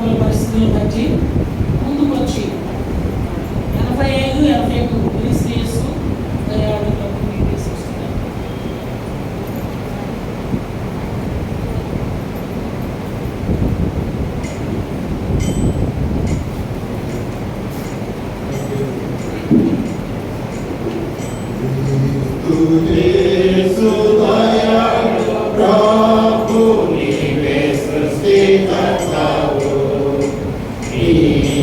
అనుకూల పరిస్థితులను బట్టి ముందుకు వచ్చి 85 క్రీస్తు దయాళులకు మీకే సృష్టిస్తారు. He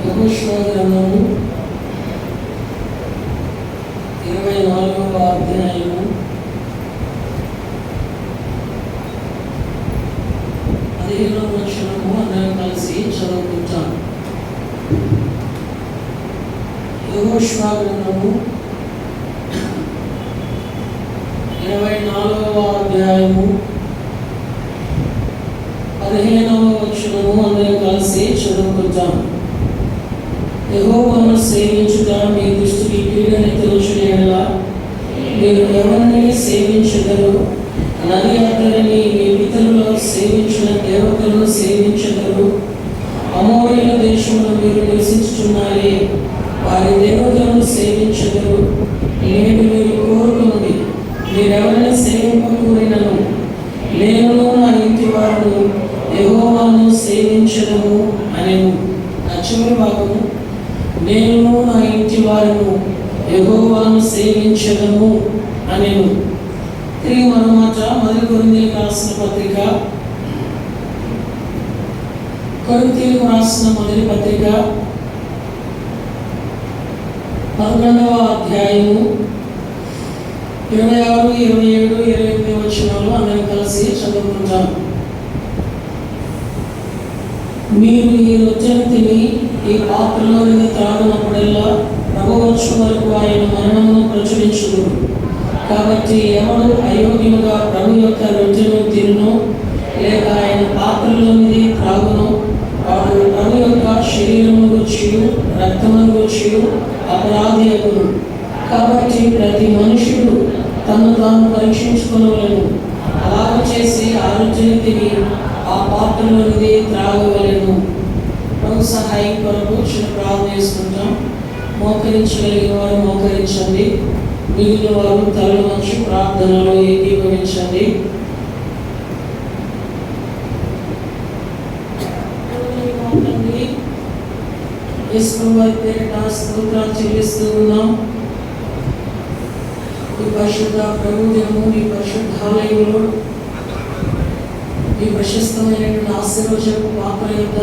యెహోషువ గ్రంథము 24వ అధ్యాయము 15వ వచనము అందరం కలిసి చదువుకుంటాం. యెహోషువ గ్రంథము 24వ అధ్యాయము 15వ వచనము అందరం కలిసి చదువుకుంటాం. యెహోవాను సేవించుట మీ దృష్టికి కీడని తోచిన యెడల మీరు ఎవరిని సేవించెదరు? నది అతనిని మీ పితరులు సేవించిన దేవతలను సేవించెదరు. అమోరీయుల దేశంలో మీరు నివసించుచున్నారే, వారి దేవతలను సేవించెదరు. నేడు మీరు కోరుకున్నది మీరెవరిని సేవింపకూరినను నేను నా ఇంటి వారు యెహోవాను సేవించెదము అనెను. ఆ చివరి భాగము, నేను నా ఇంటి వారిను యెహోవాను సేవించెదము అనెను. తిరిగి మరోమాట మొదటి కొరింథీయులకు రాసిన పత్రిక, కొరింథీయులకు రాసిన మొదటి పత్రిక 11వ అధ్యాయము 26, 27, 28 వచనాలు అందరం కలిసి చదువుకుంటాం. మీరు ఈ రొట్టెను తిని ఈ పాత్రలో నుండి త్రాగినప్పుడల్లా ప్రభువు వచ్చే వరకు ఆయన మరణమును ప్రచురించుదురు. కాబట్టి ఎవడు అయోగ్యముగా ప్రభు యొక్క రొట్టెను తినును లేక ఆయన పాత్రలోనిది త్రాగును వాడు ప్రభు యొక్క శరీరము గుర్చియు రక్తమును గుర్చియు అపరాధి అగును. కాబట్టి ప్రతి మనుషుడు తను తాను పరీక్షించుకొనవలెను. అలాగ చేసి ఆ రొట్టెను తిని ఆ పాత్రలోనిది త్రాగవలెను. ప్రభు సహాయం కొరకు చిన్న ప్రార్థన చేసుకుంటాం. మోకరించగలిగిన వారు మోకరించండి, మిగిలిన వారు తలలు వంచి ప్రార్థనలో ఏకీభవించండి. యేసు వారి పేరిట స్తోత్రాలు చెల్లిస్తూ ఉన్నాం. ఈ పరిశుద్ధ ప్రభు దినము మీ పరిశుద్ధాలయంలో ఈ ప్రశస్తమైనటువంటి ఆశీర్వచనపు పాత్ర యొక్క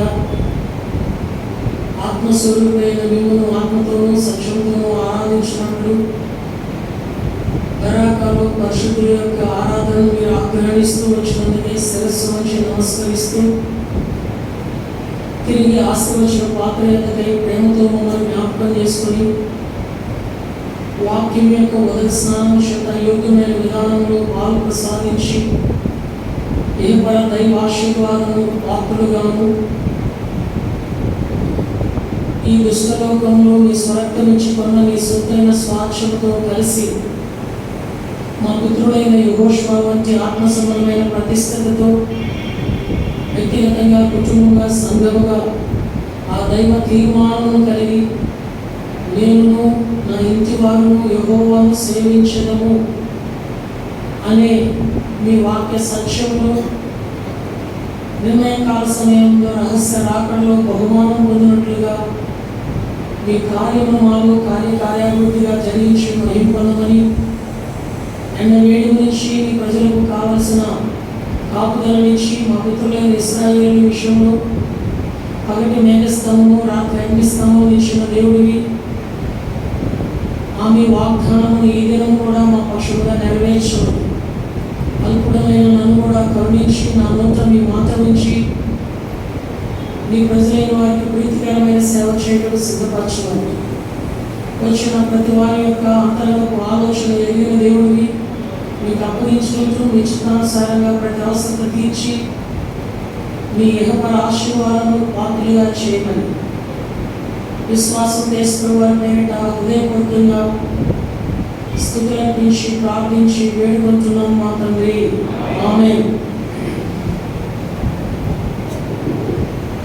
ఆత్మస్వరూపమైన మిమ్మల్ని ఆత్మతోనూ సత్యంతోనూ ఆరాధించినట్లు బరాకాలు పరిశుద్ధుల యొక్క ఆరాధనను మీరు ఆగ్రహిస్తూ వచ్చినందుకే శిరస్సు నుంచి నమస్కరిస్తూ తిరిగి ఆశీర్వచన పాత్ర యొక్కై ప్రేమతో మమ్మల్ని జ్ఞాపకం చేసుకొని వాక్యం యొక్క మొదటి స్నానం చేత యోగ్యమైన విధానంలో పాలు ప్రసాదించి ఏ పర దైవ ఆశీర్వాదము పాత్రలుగాను ఈ దుష్టలోకంలో మీ స్వరక్తం నుంచి కొన్న మీ సొంతైన స్వాచ్ఛలతో కలిసి మా పుత్రుడైన యెహోషువ వంటి ఆత్మ సంబంధమైన ప్రతిష్టతతో వ్యక్తిగతంగా కుటుంబంగా సంఘముగా ఆ దైవ తీర్మానం కలిగి నేను నా ఇంటి వారును యెహోవాను సేవించదము అనే మీ వాక్య సత్యంలో నిర్ణయకాల సమయంలో రహస్య రాకడలో బహుమానం పొందినట్లుగా మీ కార్యము మాలో కార్యాభివృద్ధి పితరులైన ఇశ్రాయేలు విషయంలో పగటి మేఘస్తంభము రాత్రి అగ్నిస్తంభము ఇచ్చిన దేవుడివి. ఆమె వాగ్దానము ఈ దినం కూడా మా పక్షులుగా నెరవేర్చు. అల్పుడమైన నన్ను కూడా కరుణించి నా నోట మీ మాట నుంచి నీ ప్రజలైన వారికి ప్రీతికరమైన సేవ చేయడం సిద్ధపరచమని. వచ్చిన ప్రతి వారి యొక్క అంతరంగపు ఆలోచన ఎరిగిన దేవుడివి. మీకు అప్పగించుకుంటూ మీ చిత్తానుసారంగా ప్రతి అవసరం తీర్చి మీ యెహోవా ఆశీర్వాదము పాత్రలుగా చేయమని విశ్వాసం చేసుకున్న వారి పేరిట హృదయపూర్వకంగా స్తుతులర్పించి ప్రార్థించి వేడుకుంటున్నాం మా తండ్రి, ఆమేన్.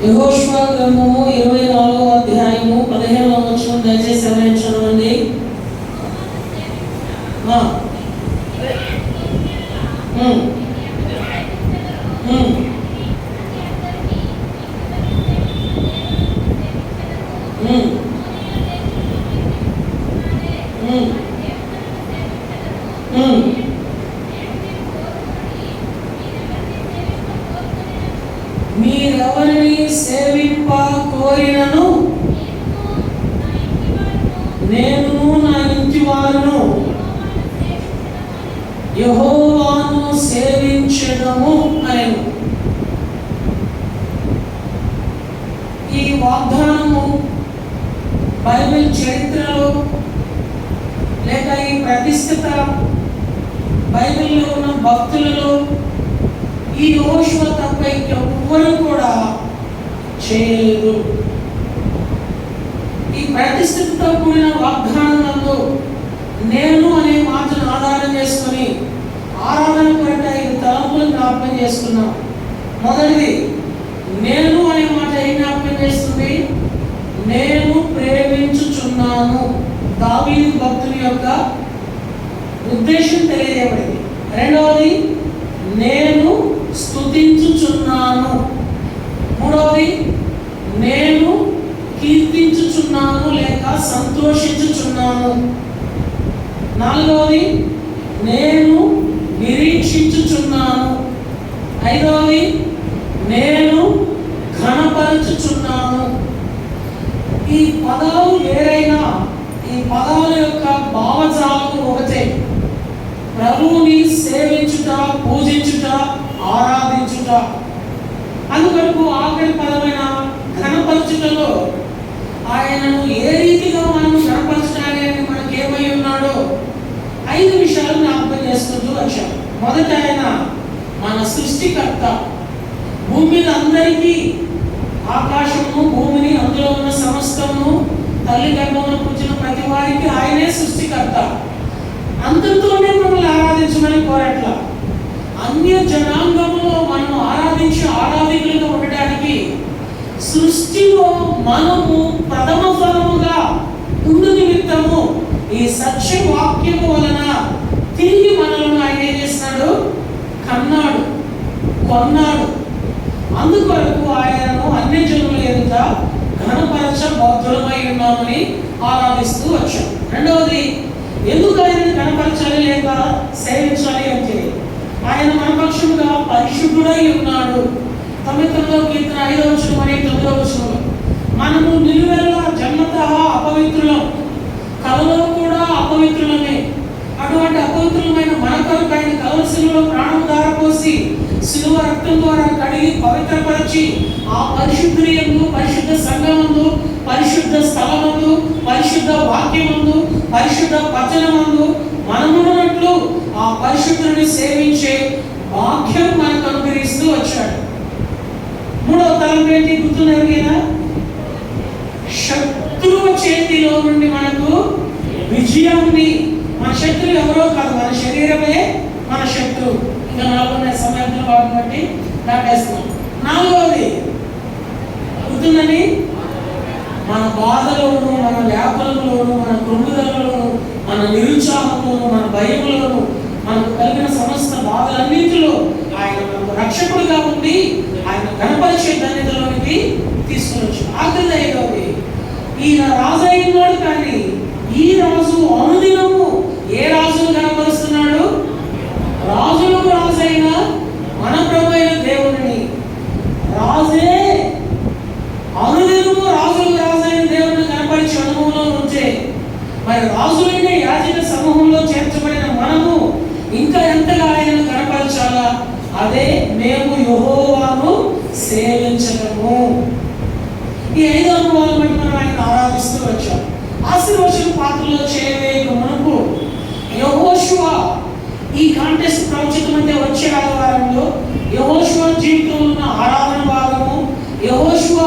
యెహోషువ గ్రంథము 24వ అధ్యాయము 15వ వచనం దయచేసి ఎవరైనా చదవండి. మీరెవరిని సేవింప కోరినను నేను నా ఇంటి వారును యెహోవాను సేవించెదము అని. ఈ వాగ్దానము బైబిల్ చరిత్రలో లేక ఈ ప్రతిష్ఠిత బైబిల్లో ఉన్న భక్తులలో ఈ యెహోషువ తప్ప ఎవ్వరూ కూడా చేయలేదు. ఈ ప్రతిష్ఠితతో కూడిన వాగ్దానంలో నేను అనే మాటను ఆధారం చేసుకొని ఆరాధన కొరట 5 తలంపులు జ్ఞాపకం చేసుకున్నాం. మొదటిది, నేను అనే మాట ఏం జ్ఞాపకం చేస్తుంది? నేను ప్రేమించుచున్నాను. దావీదు భక్తుని యొక్క ఉద్దేశం తెలియజేయబడింది. రెండవది, నేను స్తుతించుచున్నాను. మూడవది, నేను కీర్తించుచున్నాను లేక సంతోషించుచున్నాను. నాలుగవది, నేను నిరీక్షించుచున్నాను. ఐదవది, నేను ఘనపరచుచున్నాను. ఈ పదాలు వేరైనా ఈ పదాల యొక్క భావజాలం ఒకటే. ప్రభువుని సేవించుట, పూజించుట, ఆరాధించుట. అందువరకు ఆఖరి పదమైన ఘనపరచుటలో ఆయనను ఏ రీతిగా మనం ఘనపరచడానికి మనకి ఏమై ఉన్నాడో 5 విషయాలు జ్ఞాపకం చేసుకుంటూ వచ్చాం. మొదట, ఆయన మన సృష్టికర్త. భూమి మీద అందరికీ, ఆకాశమును భూమిని అందులో ఉన్న సమస్తము తల్లి గర్భంలో పుట్టిన ప్రతి వారికి ఆయనే సృష్టికర్త. అంతతోనే మనల్ని ఆరాధించమని కోరట్ల. అన్య జనాంగంలో మనం ఆరాధించి ఆరాధికులుగా ఉండడానికి సృష్టిలో మనము ప్రథమ ఫలముగా ఉండు నిమిత్తము ఈ సత్య వాక్యము వలన తిరిగి మనలను ఆయన ఏం చేస్తున్నాడు? కన్నాడు, కొన్నాడు. అందుకొరకు ఆయనను అన్ని జనుల ఎదుట ఘనపరచ బౌద్ధులమై ఉన్నామని ఆరాధిస్తూ వచ్చాం. రెండవది, ఎందుకు ఆయనను ఘనపరచాలి లేక సేవించాలి అంటే ఆయన మన పక్షముగా పరిశుద్ధుడై ఉన్నాడు. 9వ కీర్తన 5వ వచనం మరియు 9వ వచనంలో మనము నిలువెల్లా జన్మతః అపవిత్రులం, కలలో కూడా అపవిత్రులమే. అటువంటి అపవిత్రులమైన మన కొరకు ఆయన కలవరి శిలువలో ప్రాణం ధారపోసి శిలువ రక్తం ద్వారా కడిగి పవిత్రపరిచి ఆ పరిశుద్ధుని యందు, పరిశుద్ధ సంఘమందు, పరిశుద్ధ స్థలమందు, పరిశుద్ధ వాక్యమందు, పరిశుద్ధ వచనమందు మనమున్నట్లు ఆ పరిశుద్ధుని సేవించే భాగ్యం మనకు అనుగ్రహిస్తూ వచ్చాడు. మూడవ తలంపు ఏంటి? గుర్తున్నదిగా, శత్రువు చేతిలో నుండి మనకు విజయాన్ని. మన శత్రువు ఎవరో కాదు, మన శరీరమే మన శత్రువు. ఇంకా 4 సమయంలో కాబట్టి దాటేస్తున్నాం. 4వది గుర్తుందని, మన బాధలోను, మన వ్యాపారంలోను, మన కృంగుదలలోను, మన నిరుత్సాహంలోను, మన భయంలోను, మనకు కలిగిన సమస్త బాధలన్నింటిలో ఆయన మనకు రక్షకుడిగా ఉండి ఆయన ఘనపరిచే ధన్యతలోనికి తీసుకుని వచ్చాడు. ఆఖరి 5వది, ఈయన రాజు అయినాడు కానీ ఈ రాజు అనుదినము ఏ రాజును ఘనపరుస్తున్నాడు? రాజులకు రాజైన మన ప్రభు అయిన దేవుని మరి రాజులైన యాజక సమూహంలో చేర్చబడిన మనము ఇంకా ఎంతగా ఆయనను కనపరచాలా? అదే మేము యెహోవాను సేవించడము. ఈ 5 అనుభవాలను బట్టి మనం ఆయన ఆరాధిస్తూ వచ్చాం. ఆశీర్వచన పాత్రలో చేయవేయక మనకు యెహోషువ ఈ కాంటెస్ట్ ప్రవచనం అంటే వచ్చే ఆదివారంలో యెహోషువ జీవితంలో ఉన్న ఆరాధన భాగము, యెహోషువ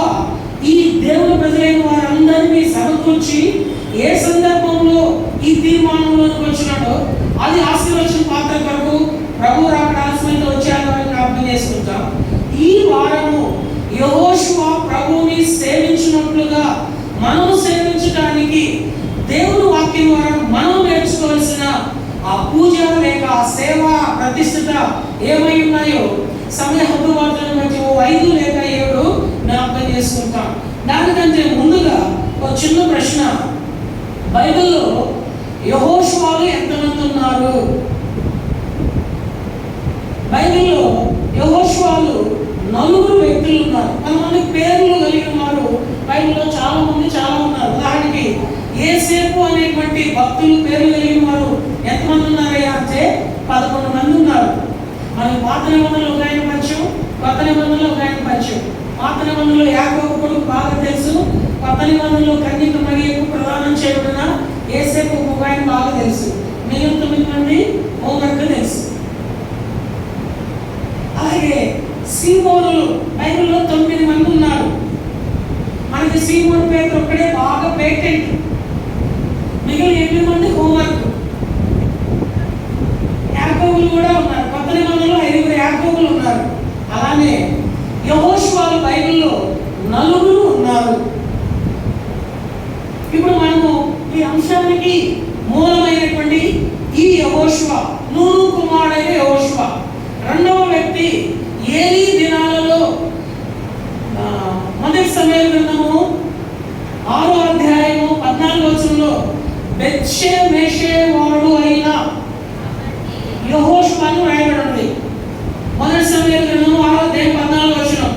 ఈ దేవుని ప్రజలైన వారందరినీ సమకూర్చి ఏ సందర్భంలో ఈ తీర్మానంలోకి వచ్చినాడో అది ఆశీర్వచన పాత్ర కొరకు ప్రభు రాకడ ఆలస్యంగా వచ్చే ఆదివారం జ్ఞాపకం చేసుకుంటాం. ఈ వారము యెహోషువ ప్రభువుని సేవించినట్లుగా మనం సేవించడానికి దేవుని వాక్యం ద్వారా మనం నేర్చుకోవాల్సిన ఆ పూజ లేక ఆ సేవ ప్రతిష్ఠిత ఏమై ఉన్నాయో సమయ హద్దుబాట్లను బట్టి 5 లేక 7 జ్ఞాపకం చేసుకుంటాం. దానికంటే ముందుగా ఒక చిన్న ప్రశ్న, బైబిల్లో యెహోషువలు ఎంతమంది ఉన్నారు? బైబిల్లో యెహోషువలు 4 వ్యక్తులు ఉన్నారు. కొంతమంది పేర్లు కలిగిన వారు బైబిల్లో చాలా ఉన్నారు. ఉదాహరణకి యేసేపు అనేటువంటి భక్తులు పేర్లు కలిగిన వారు ఎంతమంది ఉన్నారయ్యా అంటే 11 మంది ఉన్నారు. మనకి పాత నిబంధనలో ఒక ఆయన పరిచయం, కొత్త నిబంధనలో ఒక ఆయన పరిచయం. పాత నిబంధనలో యాకోబు కొడుకు బాగా తెలుసు, కొత్త నిబంధనలో కన్యక మరియకు ప్రదానం చేయబడిన యేసేపు ఒక ఆయన బాగా తెలుసు. మిగిలిన 9 మంది హోంవర్క్ తెలుసు. అలాగే సీమోనులు బైబిల్లో 9 మంది ఉన్నారు. మనకి సీమోను పేరు ఒక్కడే బాగా పేటెంట్, మిగిలిన 8 మంది హోంవర్క్. యాకోబులు కూడా ఉన్నారు. కొత్త నిబంధనలో 5 యాకోబులు ఉన్నారు. అలానే యెహోషువలు బైబిల్లో 4 ఉన్నారు. ఇప్పుడు మనము ఈ అంశానికి మూలమైనటువంటి ఈ యెహోషువ, నూను కుమారుడైన యెహోషువ, రెండవ వ్యక్తి ఏలీ దినాలలో మొదటి సమూయేలు గ్రంథము 6వ అధ్యాయము 14వ వచనంలో బెత్షెమెషే వాడు అయిన యెహోషువ అని రాయబడి ఉంది. మొదటి సమూయేలు గ్రంథము 6వ అధ్యాయం 14వ వచనం.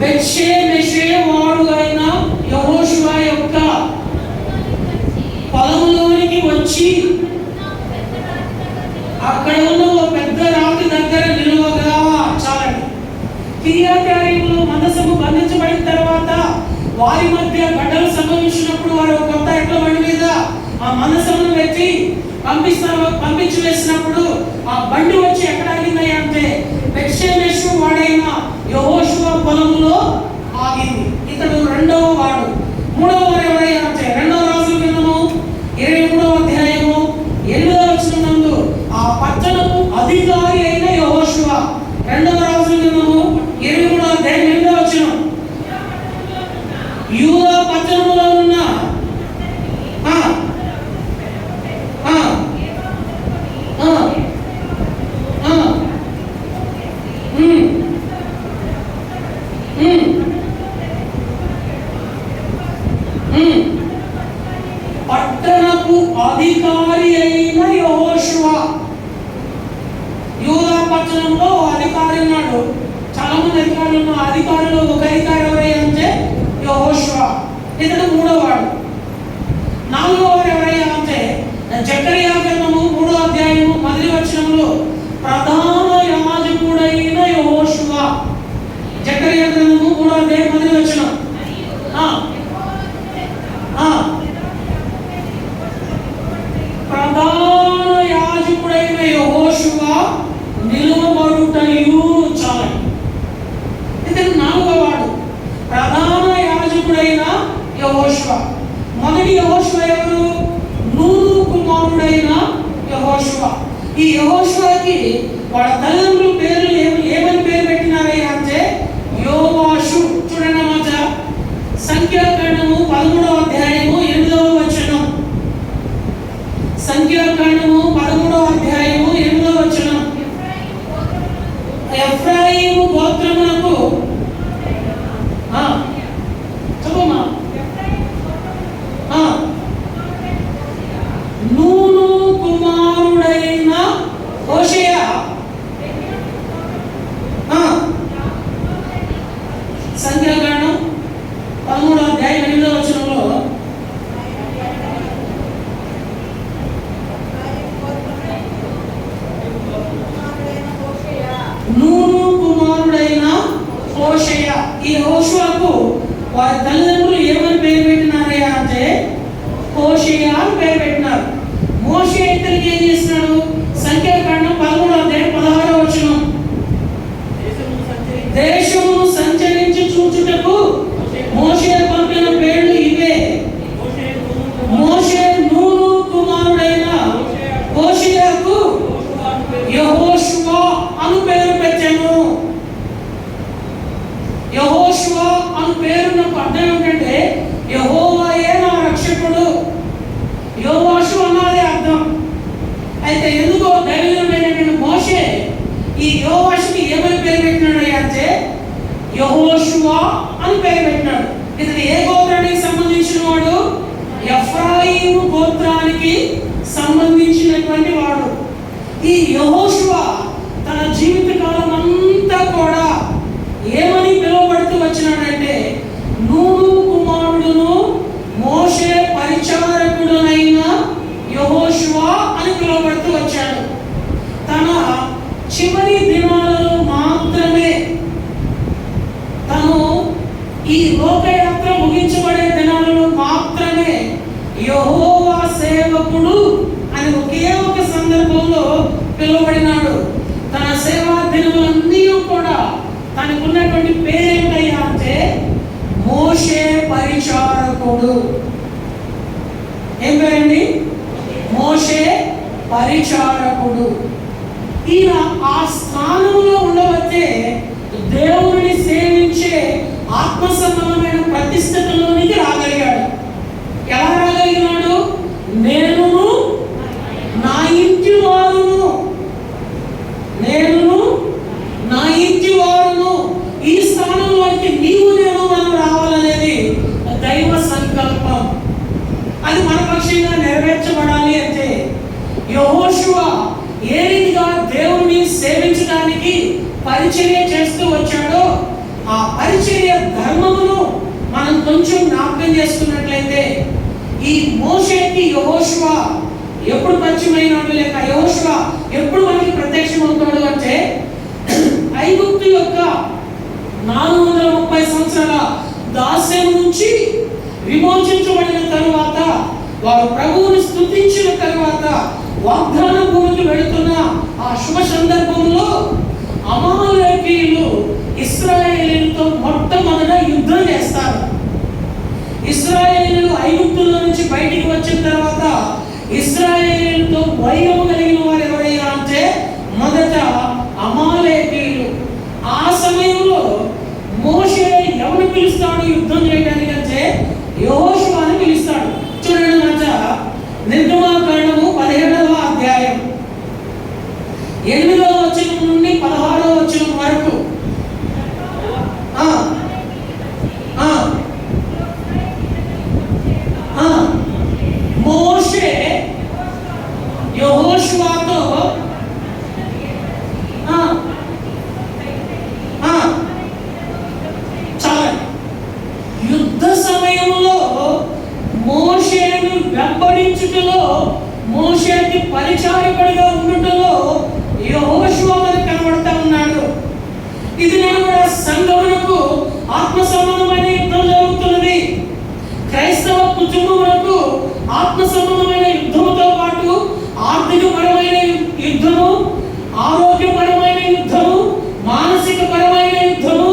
బెత్షెమెషే వాడు అయిన యెహోషువ యొక్క పొలంలోనికి వచ్చి అక్కడ ఉన్న ఒక పెద్ద రాతి దగ్గర నిలువగా చాలండి. కిర్యతయారీములో మందసము బంధించబడిన తర్వాత వారి మధ్య గడ్డలు సంభవించినప్పుడు వారు కొత్త ఎడ్ల బండి మీద ఆ మందసమును పెట్టి పంపించి వేసినప్పుడు ఆ బండి వచ్చి ఎక్కడ ఆగింది అంటే బెత్షెమెషు వాడైన యెహోషువ పొలంలో ఆగింది. ఇతడు రెండవ వాడు. మూడవ వారు ఎవరయ్యా అంటే 2వ రాజుల గ్రంథము 23వ అధ్యాయము 8వ వచనం నందు ఆ పట్టణము అధికారి అయిన యెహోషువ. 2వ రాజుల గ్రంథము 23వ అధ్యాయం 8వ వచనం. యూదా పట్టణములో ఉన్న పట్టణపు అధికారి అయిన యెహోషువ. యూదా పట్టణంలో అధికారి ఉన్నాడు. చాలా మంది అధికారులు ఉన్న అధికారులు ఒక అధికారి ఎవరయ్యా అంటే యెహోషువ. ఇతడు 3వ వాడు. 4వ వారు ఎవరయ్యా అంటే జకరియా గ్రంథము 3వ అధ్యాయము 10వ వచనంలో ప్రధాన యాజకుడైన యెహోషువ. జకరియా గ్రంథము 3వ అధ్యాయం 10వ వచనం. ప్రధాన యాజకుడైన యెహోషువ నిలువబడుటయు చాలండి. ఇతను 4వ వాడు, ప్రధాన యాజకుడైన యెహోషువ. మొదటి యెహోషువ ఎవరు? నూను కుమారుడైన యెహోషువ. ఈ యెహోషువకి వాళ్ళ తల్లిదండ్రుల పేర్లు ఏమని పేరు పెట్టినారయ్యా అంటే యోవాషు. చూడండి మాట సంఖ్యాకాండము 13వ అధ్యాయము 8వ వచనం. సంఖ్యాకాండము 13వ అధ్యాయము 8వ వచనం. ఎఫ్రాయిము గోత్రమునకు చదువుమా. నూను కుమారుడైన హోషేయ పేరు పెట్టినారు. మోషే ఇతనికి ఏం చేసినాడు? సంఖ్యాకాండం 13:16 దేశమును సంచరించి చూచుటకు మోషే పంపిన పేర్లు ఇవే. మోషే నూను కుమారుడైన హోషేయకు యెహోషువ అను పేరు పెట్టెను. యెహోషువ అను పేరున్న అర్థం ఏంటంటే యెహోవాయే నా రక్షకుడు. యెహోషు అన్నది అర్థం. అయితే ఎందుకో దైవజనుడైన మోషే ఈ యెహోషుకి ఏమని పేరు పెట్టినాడు అంటే యెహోషువ అని పేరు పెట్టినాడు. ఇతను ఏ గోత్రానికి సంబంధించిన వాడు? ఎఫ్రాయిము గోత్రానికి సంబంధించినటువంటి వాడు. ఈ యెహోషువ తన జీవిత కాలం అంతా కూడా ఏమని పిలువబడుతూ వచ్చినాడంటే నూను కుమారుడును మోషే పరిచారకుడునైన యెహోషువ అని పిలువబడుతూ వచ్చాడు. తన చివరి దినాలలో మాత్రమే తను ఈ లోకయాత్ర ముగించబడే దినాలలో మాత్రమే యెహోవా సేవకుడు అని ఒకే ఒక సందర్భంలో పిలువబడినాడు. తన సేవా దినములన్నీ కూడా తనకున్నటువంటి పేరేంటయ్యా అంటే మోషే పరిచారకుడు. ఏం పేరండి? మోషే పరిచారకుడు. ఈయన ఆ స్థానంలో ఉండవచ్చే దేవుడిని సేవించే ఆత్మ సంబంధమైన ప్రతిష్టతలోనికి రాగలిగాడు. ఎలా రాగలిగినాడు? నేను నా ఇంటి వారును, నేను నా ఇంటి వారును, ఈ స్థానంలోకి నీవు నేను మనం రావాలనేది దైవ సంకల్పం. అది మన పక్షంగా నెరవేర్చబడాలి అంటే యెహోషువ ఏ రీతిగా దేవుణ్ణి సేవించడానికి పరిచర్య చేస్తూ వచ్చాడో ఆ పరిచర్య ధర్మమును మనం కొంచెం జ్ఞాపకం చేసుకున్నట్లయితే ఈ మోషేకి యెహోషువ ఎప్పుడు పరిచయమైనాడు, లేక యెహోషువ ఎప్పుడు మనకి ప్రత్యక్షమవుతాడు అంటే ఐగుప్తు యొక్క 430 సంవత్సరాల దాస్యం నుంచి విమోచించబడిన తరువాత వారు ప్రభువుని స్తుతించిన తరువాత వాగ్దాన భూమికి వెళుతున్న ఆ శుభ సందర్భంలో అమాలేకీయులు ఇశ్రాయేలీయులతో మొట్టమొదట యుద్ధం చేస్తారు. ఇశ్రాయేలీయులు ఐగుప్తులో నుంచి బయటికి వచ్చిన తర్వాత ఇశ్రాయేలీయులతో వైరం కలిగిన వారు ఎవరైనా అంటే మొదట అమాలేకీయులు. ఆ సమయంలో మోషే ఎవరు పిలుస్తాడు యుద్ధం చేయడానికి అంటే యెహోషువ అని పిలుస్తాడు. చూడండి మాట నిర్గమాకాండము 17వ అధ్యాయం 8వ వచనం నుండి 16వ వచనం వరకు. మోషే యెహోషువతో యుద్ధ సమయంలో మోషేను వెంబడించుటలో, మోషేకి పరిచారకుడిగా ఉండుటలో యెహోషువ మనకు కనబడతా ఉన్నాడు. ఇది నేను కూడా సంఘమునకు ఆత్మ సంబంధమైన యుద్ధం జరుగుతున్నది. క్రైస్తవ కుటుంబములకు ఆత్మ సంబంధమైన యుద్ధముతో పాటు ఆర్థికపరమైన యుద్ధము, ఆరోగ్యపరమైన యుద్ధము, మానసిక పరమైన యుద్ధము,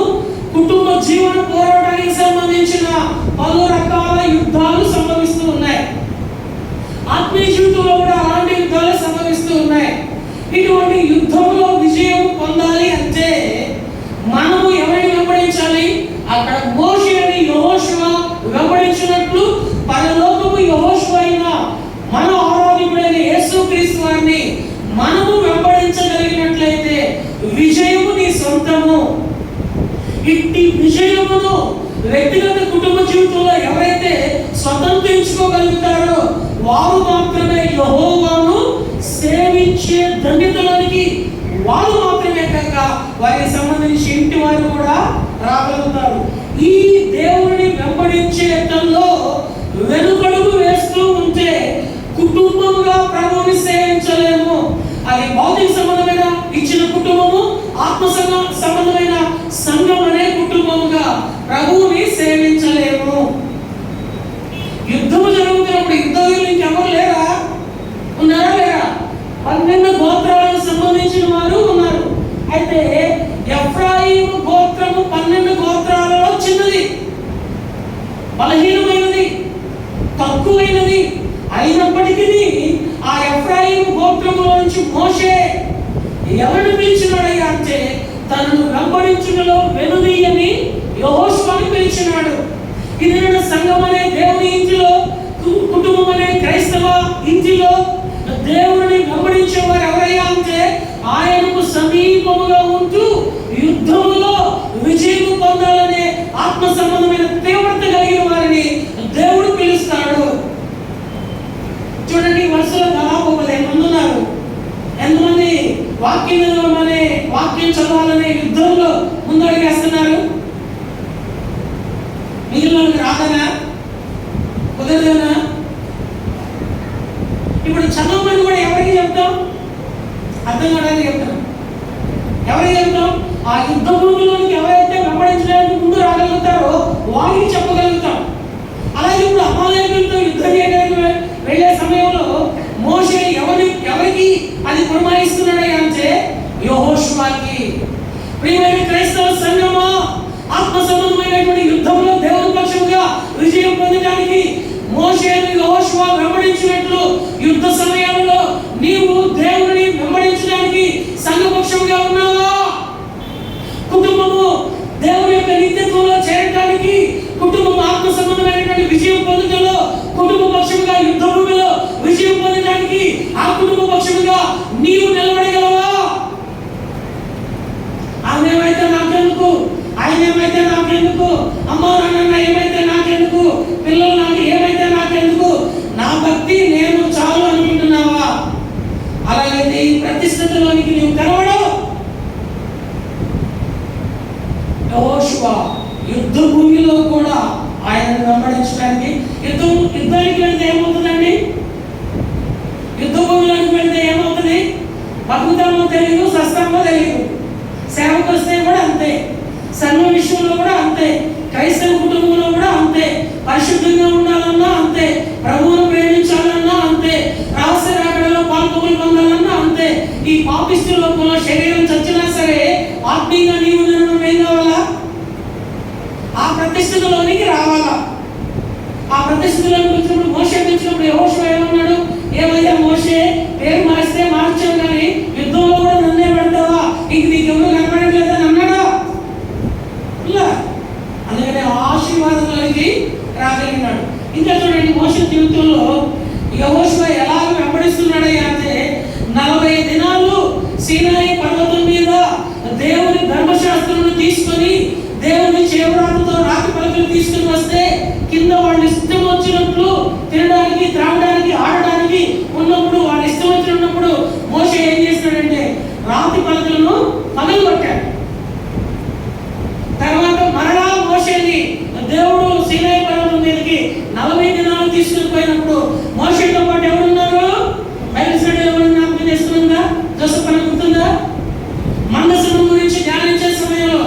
కుటుంబ జీవన పోరాటానికి సంబంధించిన పలు రకాల యుద్ధాలు సంభవిస్తూ ఉన్నాయి. ఆత్మీయ జీవితంలో కూడా అలాంటి యుద్ధాలు సంభవిస్తూ ఉన్నాయి. ఇటువంటి యుద్ధంలో విజయం పొందాలి అంటే మనము ఎవరిని వెంబడించాలి? అక్కడ మోషేని యెహోషువ వెంబడించినట్లు పరలోకపు యెహోషువ అయిన మన ఆరాధకుడైన యేసుక్రీస్తు వారిని మనము వెంబడించగలిగినట్లయితే విజయము నీ సొంతము. ఇట్టి విజయమును వ్యక్తిగత కుటుంబ జీవితంలో ఎవరైతే స్వతంత్రించుకోగలుగుతారో వారు మాత్రమే యెహోవాను సేవించే ధన్యతలోనికి వారు మాత్రమే కాక వారికి సంబంధించి ఇంటి వారు కూడా రాగలుగుతారు. ఈ దేవుడిని వెంబడించే తనలో వెనుకడుగు వేస్తూ ఉంటే కుటుంబముగా ప్రభువుని సేవించలేము. అది భౌతిక సంబంధమైన ఇచ్చిన కుటుంబము, ఆత్మ సంబంధమైన సంఘం అనే కుటుంబముగా ప్రభువుని సేవించలేము. యుద్ధము జరుగుతున్నప్పుడు యుద్ధంలో ఇంకెవరు లేరు. బలహీనమైనది, తక్కువైనది. అయినప్పటికీ ఆ ఎఫ్రాయిము గోత్రములో నుంచి మోషే ఎవరిని పిలిచినాడయ్యా అంటే తనను వెంబడించుటలో వెనుదీయని యెహోషువని పిలిచినాడు. ఇది సంఘం అనే దేవుని ఇంటిలో, కుటుంబం అనే క్రైస్తవ ఇంటిలో దేవుడిని వెంబడించేవారు ఎవరయ్యా అంటే ఆయనకు సమీపముగా ఉంటూ యుద్ధములో విజయం పొందాలనే ఆత్మ సంబంధమైన తీవ్రత కలిగిన వారిని దేవుడు పిలుస్తాడు. చూడండి, వరుసలో దాదాపు 15 మంది ఉన్నారు. ఎంతమంది వాక్యం చదవాలనే యుద్ధంలో ముందడుగేస్తున్నారు? మిగిలిన రాదనా, కుదరదనా? ఇప్పుడు చదవమని కూడా ఎవరికి చెప్తాం? అర్థం కావడానికి చెప్తాం. ఎవరికి చెప్తాం? ఆ యుద్ధ భూమిలోనికి ఎవరైతే వెంబడించడానికి ముందు రాగలుగుతారో వారికి చెప్పగలుగుతాం. అలాగే ఇప్పుడు అమాలేకులతో యుద్ధం చేయడానికి వెళ్ళే సమయంలో మోషే ఎవరికి అది పురమాయిస్తున్నాడు అంటే యెహోషువకి. ప్రియమైన క్రైస్తవ సంఘమా, ఆత్మ సంబంధమైనటువంటి యుద్ధంలో దేవుని పక్షంగా విజయం పొందడానికి మోషేను యెహోషువ వెంబడించినట్లు యుద్ధ సమయంలో నీవు దేవుని వెంబడించడానికి సంఘపక్షంగా ఉన్నావా? కుటుంబము దేవుని యొక్క నిత్యత్వంలో చేరడానికి, కుటుంబం ఆత్మ సంబంధమైనటువంటి విజయం పొందడంలో కుటుంబ పక్షంగా యుద్ధ భూమిలో విజయం పొందడానికి ఆ కుటుంబ పక్షంగా నీవు నిలబడగలవా? ఆయనేమైతే నాకెందుకు, ఆయన ఏమైతే నాకెందుకు, అమ్మా నాన్న ఏమైతే నాకెందుకు, పిల్లలు నాకు ఏమైతే నాకెందుకు, నా భక్తి నేను చాలు అనుకుంటున్నావా? అలాగైతే ఈ ప్రతిష్టతలోనికి నీవు కనబడవు. యెహోషువ యుద్ధ భూమిలో కూడా ఆయనను వెంబడించడానికి, యుద్ధానికి వెళ్తే ఏమవుతుందండి? యుద్ధ భూమిలోకి వెళ్తే ఏమవుతుంది? బతుకుతామో తెలియదు, సస్తామో తెలియదు. సేవకు వస్తే కూడా అంతే, సంఘ విషయంలో కూడా అంతే, క్రైస్తవ కుటుంబంలో కూడా అంతే, పరిశుద్ధంగా ఉండాలన్నా అంతే, ప్రభువును ప్రేమించాలన్నా అంతే, రహస్య రాకడలో పాల్గొని పొందాలన్నా అంతే. ఈ పాపిష్టి లోకంలో శరీరం చచ్చినా సరే ఆత్మీయంగా నీవు ఉండడం ఏం కావాలా? ఆ ప్రతిష్ఠితలోనికి రావాలా. ఆ ప్రతిష్ఠితలోకి వచ్చినప్పుడు మోషే పిలిచినప్పుడు యెహోషువ ఏమన్నాడు? ఏమయ్యా మోషే, పేరు మారిస్తే మార్చావు కానీ యుద్ధంలో కూడా నన్నే పెడతావా? ఇంక నీకు ఎవరు కనపడట్లేదని అన్నాడా? ఇలా అందుకనే ఆశీర్వాదంలోకి రాగలిగినాడు. ఇంకా చూడండి, మోషే జీవితంలో యెహోషువ ఎలా వెంబడిస్తున్నాడు అంటే 40 దినాలు సీనాయి పర్వతం మీద దేవుని ధర్మశాస్త్రమును తీసుకొని దేవుని చేవరాతతో రాతి పలకలు తీసుకుని వస్తే కింద వాళ్ళు ఇష్టం వచ్చినట్లు తినడానికి, త్రాగడానికి, ఆడడానికి ఉన్నప్పుడు వాళ్ళు ఇష్టం వచ్చినప్పుడు మోషే ఏం చేస్తాడంటే రాతి పలకలను పగలగొట్టాడు. తర్వాత మరలా మోషేని దేవుడు సీనాయి పర్వతం మీదకి 40 దినాలు తీసుకుని పోయినప్పుడు మోషేతో పాటు ఎవరున్నారు? బైబిల్ స్టడీ ఎవరున్నా తెలుస్తుందా? జోసెఫ్ అని గుర్తుందా? మందసం గురించి ధ్యానించే సమయంలో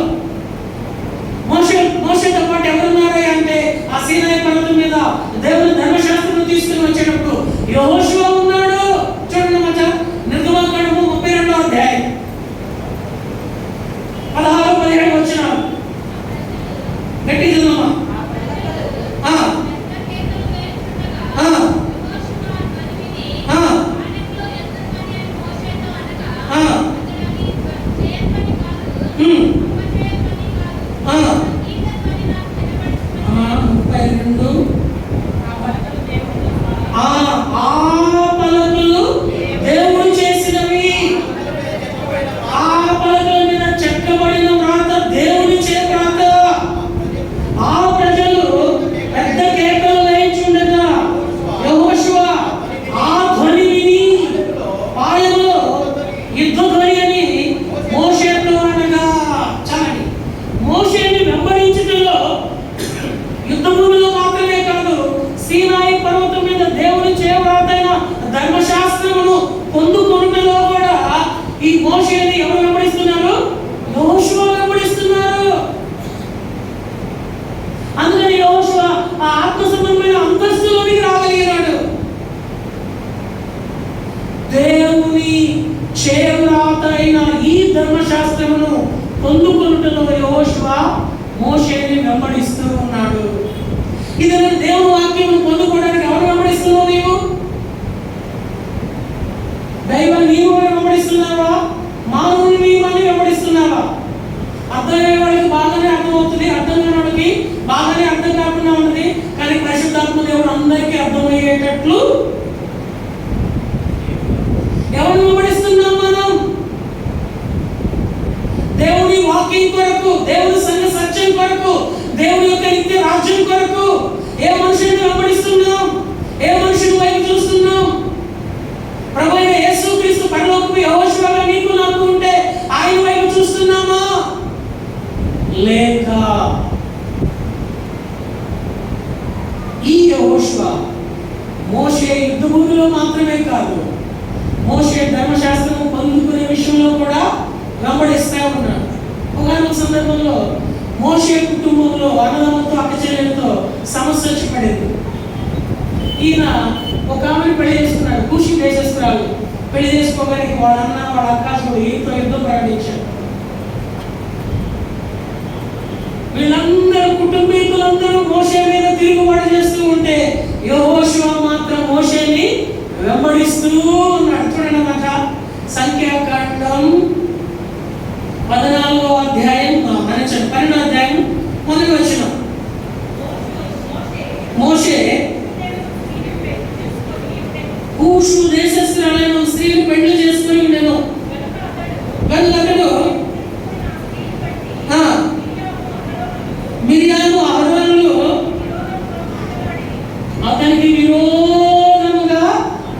మోషేతో పాటు ఎవరున్నారా అంటే ఆ సీనాయి పర్వతం మీద దేవుని ధర్మశాస్త్రం తీసుకుని వచ్చేటప్పుడు యెహోషువ ఉన్నాడు. చూడండి మధ్య నిర్గమాకాండము 32వ అధ్యాయం 16-17 వచ్చినారు. గట్టి చదువుమా. దేవుడు చేసినవి, ఆ పలకల మీద చెక్కబడిన వ్రాత దేవుని చే వ్రాత. ఆ ప్రజలు పెద్ద కేకలు వేయించుండగా యెహోషువ ఆ ధ్వని విని పాళెంలో యుద్ధ ధ్వని అని మోషేతో అనగా, చాలండి, మోషేని వెంబడించడంలో యుద్ధ భూమిలో మాత్రమే కాదు, సీనాయి పర్వతం మీద దేవుని చేవ్రాతైన ధర్మశాస్త్రమును పొందుకొనుటలో కూడా ఈ మోషేని ఎవరు వెంబడిస్తున్నారు? యెహోషువ వెంబడిస్తున్నారు. అందుకని యెహోషువ ఆ ఆత్మ సంబంధమైన అంతస్తులోనికి రాగలిగినాడు. దేవుని చేవ్రాత అయిన ఈ ధర్మశాస్త్రమును పొందుకొనుటలో యెహోషువ మోషేని వెంబడిస్తూ ఉన్నాడు. ఇది నిజమైన దేవుని వాక్యం పొందుకోవడానికి ఎవరు వెంబడిస్తున్నావు? నీవు దైవం నీవు వెంబడిస్తున్నావా? మానవుని నీవని వెంబడిస్తున్నావా? అర్థమయ్యే వాడికి బాగానే అర్థమవుతుంది, అర్థం కాని వాడికి బాగానే అర్థం కాకుండా ఉన్నది. కానీ పరిశుద్ధాత్మ దేవుడు అందరికీ అర్థమయ్యేటట్లు ఎవరిని వెంబడిస్తున్నాం మనం? దేవుని వాక్యం కొరకు, దేవుని సంఘ సత్యం కొరకు, దేవుని యొక్క నిత్య రాజ్యం కొరకు ఏ మనుషుని వెంబడిస్తున్నాం? ఏ మనుషుని వైపు చూస్తున్నాం? ప్రభువైన యేసుక్రీస్తు పరలోకపు యెహోషువగా నీకు నాకు ఉంటే ఆయన వైపు చూస్తున్నామా లేక? ఈ యెహోషువ మోషే యుద్ధ భూమిలో మాత్రమే కాదు, మోషే ధర్మశాస్త్రం పొందుకునే విషయంలో కూడా వెంబడిస్తూ ఉన్నాడు. ఒకనొక సందర్భంలో మోషే కుటుంబంలో అన్నదమ్ములతో అక్కచెల్లెలతో సమస్య వచ్చి పడింది. ఈయన ఒక ఆమెను పెళ్లి చేసుకున్నాడు, కూషి దేశస్తురాలు. పెళ్లి చేసుకోవడానికి వాళ్ళ అన్న వాళ్ళ అక్కాసుడు ఈయనతో యుద్ధం ప్రకటించాడు. వీళ్ళందరూ కుటుంబీకులందరూ మోషే మీద తిరుగుబాటు చేస్తూ ఉంటే యెహోషువ మాత్రం మోషేని వెంబడిస్తూ ఉన్నాడు. చూడండి అన్నమాట, సంఖ్యాకాండం 14వ అధ్యాయం 12వ అధ్యాయం 1వ వచనం. మోషే కూషు దేశస్తురాలైన స్త్రీని పెళ్లి చేసుకుని ఉండెను. కనుక అతడు మిరియాము అహరోనులు అతనికి విరోధముగా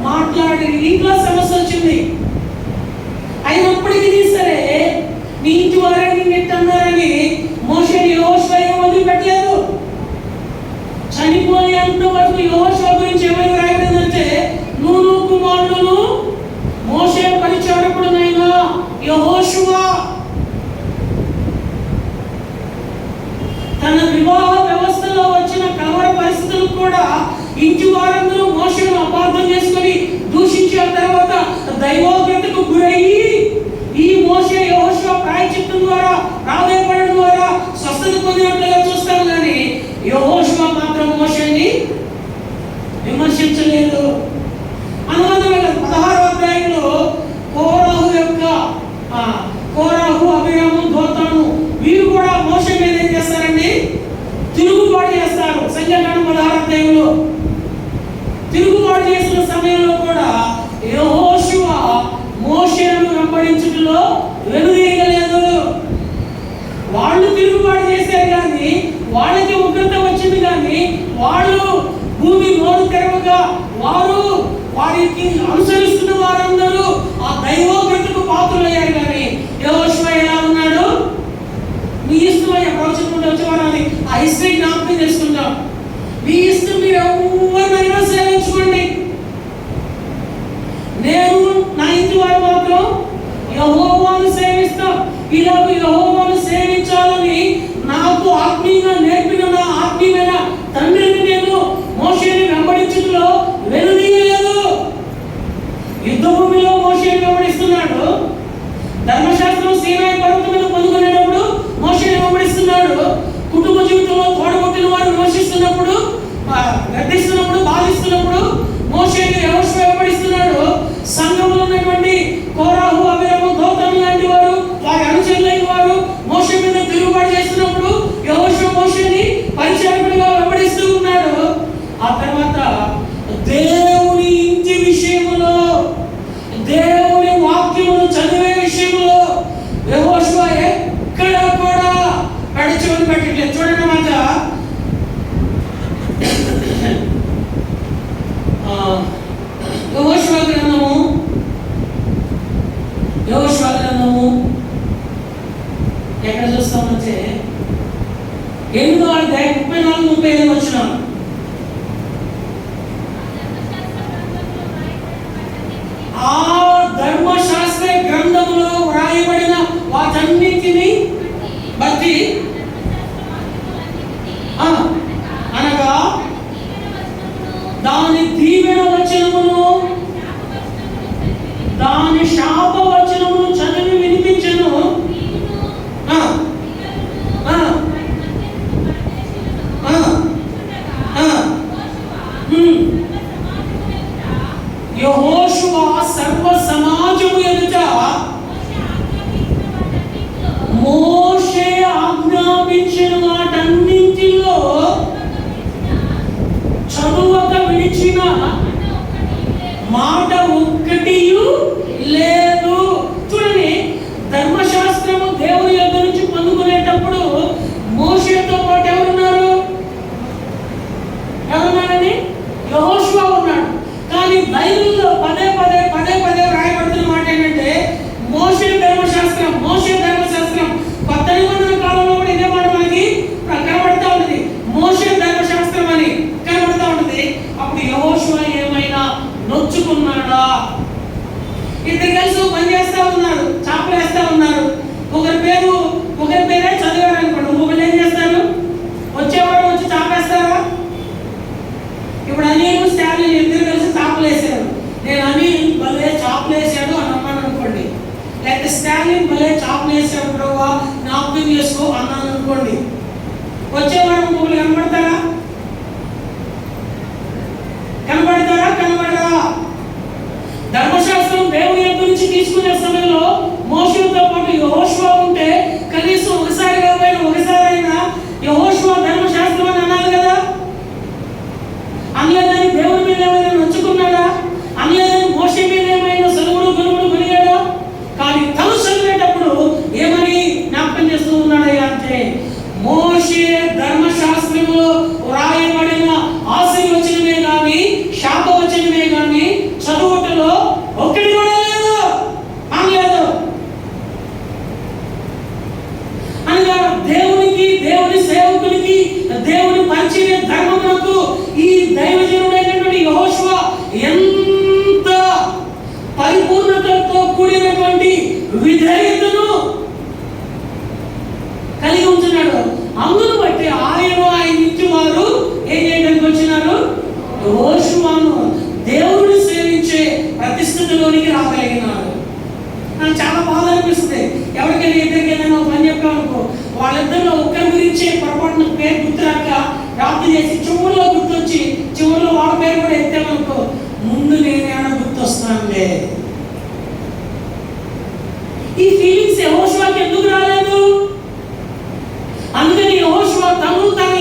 మాట్లాడి ఇంట్లో సమస్య వచ్చింది. అయినప్పటికీ సరే నీ ఇంటి వారిని నెట్టన్నారని మోషే యెహోషువ వదిలిపెట్టలేదు. చనిపోయేంత వరకు యెహోషువ గురించి ఏమని రాయబడిందంటే, నూను కుమారుడును మోషే పరిచారకుడునైనా యెహోషువ తన వివాహ వ్యవస్థలో వచ్చిన కలవర పరిస్థితులు కూడా ఇంటి వారందరూ మోషేను అపార్థం చేసుకొని దూషించిన తర్వాత దైవోగ్రతకు గురయ్యి ఈ మోషే యెహోషువ ప్రాయశ్చిత్తం ద్వారా ప్రాధాన్యపడడం ద్వారా స్వస్థత పొందినట్లుగా చూస్తాం. కానీ యెహోషువ మాత్రం మోషేని విమర్శించలేదు. అనువాదమే 16వ అధ్యాయంలో కోరాహు అభిరాము దోతాను వీరు కూడా మోషే మీద ఏం చేస్తారండి? తిరుగుబాటు చేస్తారు. సంఖ్యాకాండం 16వ అధ్యాయంలో తిరుగుబాటు చేసిన సమయంలో కూడా యెహోషువ మోషేను వెంబడించుటలో వెనుదీయలేదు. వాళ్ళు తిరుగుబాటు చేశారు కానీ వాళ్ళకి ఉగ్రత వచ్చింది. కానీ వాళ్ళు భూమి నోరు తెరవగా వారికి అనుసరిస్తున్న వారందరూ ఆ దైవోగ్రతకు పాత్రులయ్యారు. కానీ యెహోషువ ఎలా ఉన్నాడు? మీ ఇష్టమయ్యా ప్రవచనం వచ్చేవారు ఆ హిస్టరీ జ్ఞాపకం చేసుకుంటాం. మీ ఇష్టం, మీరు ఎవరినైనా సేవించుకోండి, నేను నా ఇంటి వారు మాత్రం యెహోవాను సేవిస్తాం. ఇలాగ యెహోవాను సేవించాలని నాకు ఆత్మీయంగా నేర్పిన నా ఆత్మీయమైన తండ్రిని నేను మోషేని వెంబడించడంలో వెనుదీయలేదు. యుద్ధ భూమిలో మోషేని వెంబడిస్తున్నాడు. ధర్మశాస్త్రం సీనాయి పర్వతం మీద పొందుకునేటప్పుడు మోషేని వెంబడిస్తున్నాడు. కుటుంబ జీవితంలో తోడబుట్టిన వారు విమర్శిస్తున్నప్పుడు, గర్దిస్తున్నప్పుడు, బాధిస్తున్నప్పుడు మోషేని యెహోషువ వెంబడిస్తున్నాడు. సంఘంలో ఉన్నటువంటి కోరాహు అభిరాము దోతాను లాంటి వారు, వారి అనుచరులైన వారు మోషే మీద తిరుగుబాటు చేస్తున్నప్పుడు యెహోషువ మోషేని పరిచారకుడిగా వెంబడిస్తూ ఉన్నాడు. ఆ తర్వాత దేవుని ఇంటి విషయంలో, దేవుని వాక్యమును చదివే విషయంలో యెహోషువ ఎక్కడ కూడా పెడచెవిని పెట్టట్లేదు. చూడండి మాట, యెహోషువ గ్రంథము 8వ అధ్యాయం 34-35 వచనం. ఆ ధర్మశాస్త్ర గ్రంథంలో వ్రాయబడిన వాటన్నిటిని బట్టి అనగా దాని దీవెన వచనమును దాని శాప వచనమును చదివి వినిపించెను. బోధించిన వాటన్నింటిలో చదువక విడిచిన మాట ఒక్కటి లేదు. చూడండి, ధర్మశాస్త్రము దేవుని యొద్ద నుంచి పొందుకునేటప్పుడు మోషేతో పాటు ఎవరున్నారండి? యెహోషువ ఉన్నాడు. కానీ బైబిల్లో పదే పదే రాయబడుతున్న మాట ఏంటంటే మోషే ధర్మశాస్త్రం. కొత్త నిబంధన కాలంలో కూడా ఇదే మాట మనకి కనబడతా ఉంటుంది. మోషే ధర్మశాస్త్రం అని కనబడతా ఉంటుంది. అప్పుడు యెహోషువ ఏమైనా నొచ్చుకున్నాడా? ఇద్దరు కలిసి పని చేస్తా ఉన్నారు, చాపలేస్తా ఉన్నారు. ఒకరి పేరే చదివారు అనుకోండి, ఇంకొకరు ఏం చేస్తారు? వచ్చేవాడు వచ్చి చాపేస్తారా? ఇప్పుడు అనిల్ స్టాలిన్ ఇద్దరు కలిసి చాపలేసారు. నేను అనిల్ భలే చాపలేసాడు అని అన్నాను అనుకోండి, లేకపోతే స్టాలిన్ భలే చాపలేసాడు ప్రభా జ్ఞాపకం చేసుకో అన్నాను అనుకోండి, వచ్చేవాడు ఇంకొకరు కనబడతారా? కనబడరా? ధర్మశాస్త్రం దేవుని యొక్క నుంచి తీసుకునే సమయంలో మోషేతో పాటు యెహోషువ ఉంటే కనీసం ఒకసారి అయినా యెహోషువ ధర్మశాస్త్రం అని అనాలి కదా. అనలేదని దేవుని మీద ఏమైనా నొచ్చుకున్నాడా? అనలేదని మోషే మీద ఏమైనా సలుగుడు కొలిగాడా? కానీ తను చదివేటప్పుడు ఏమని జ్ఞాపకం చేస్తూ ఉన్నాడయ్యా అంటే మోషే ధర్మశాస్త్రంలో వ్రాయబడిన ఆశీర్వచనమే కానీ శాపవచనమే కానీ చదువుటలో ఒక్కటి కూడా లేదు అనలేదు. అనగా దేవునికి, దేవుని సేవకునికి, దేవుని పరిచర్య ధర్మములకు ఈ దైవజనుడైనటువంటి యెహోషువ ఎంత పరిపూర్ణతతో కూడినటువంటి విధేయతను కలిగి ఉంటున్నాడు. అందును బట్టి ఆయన నుంచి వారు ఏం చేయడానికి వచ్చినారు? యెహోషువను దేవుడిని సేవించే ప్రతిష్ఠితిలోనికి రాగలిగినారు. నాకు చాలా బాధ అనిపిస్తుంది. ఎవరికైనా ఇద్దరికైనా పని చెప్పామనుకో, వాళ్ళిద్దరిలో ఒక్కరి గురించి పొరపాటున పేరు గుర్తురాక రాత్రి చేసి చివరిలో వాళ్ళ పేరు కూడా ఎత్తామనుకో, ముందు నేనేమైనా గుర్తొస్తానులే. ఈ ఫీలింగ్స్ యెహోషువకి ఎందుకు రాలేదు? అందుకని యెహోషువ తన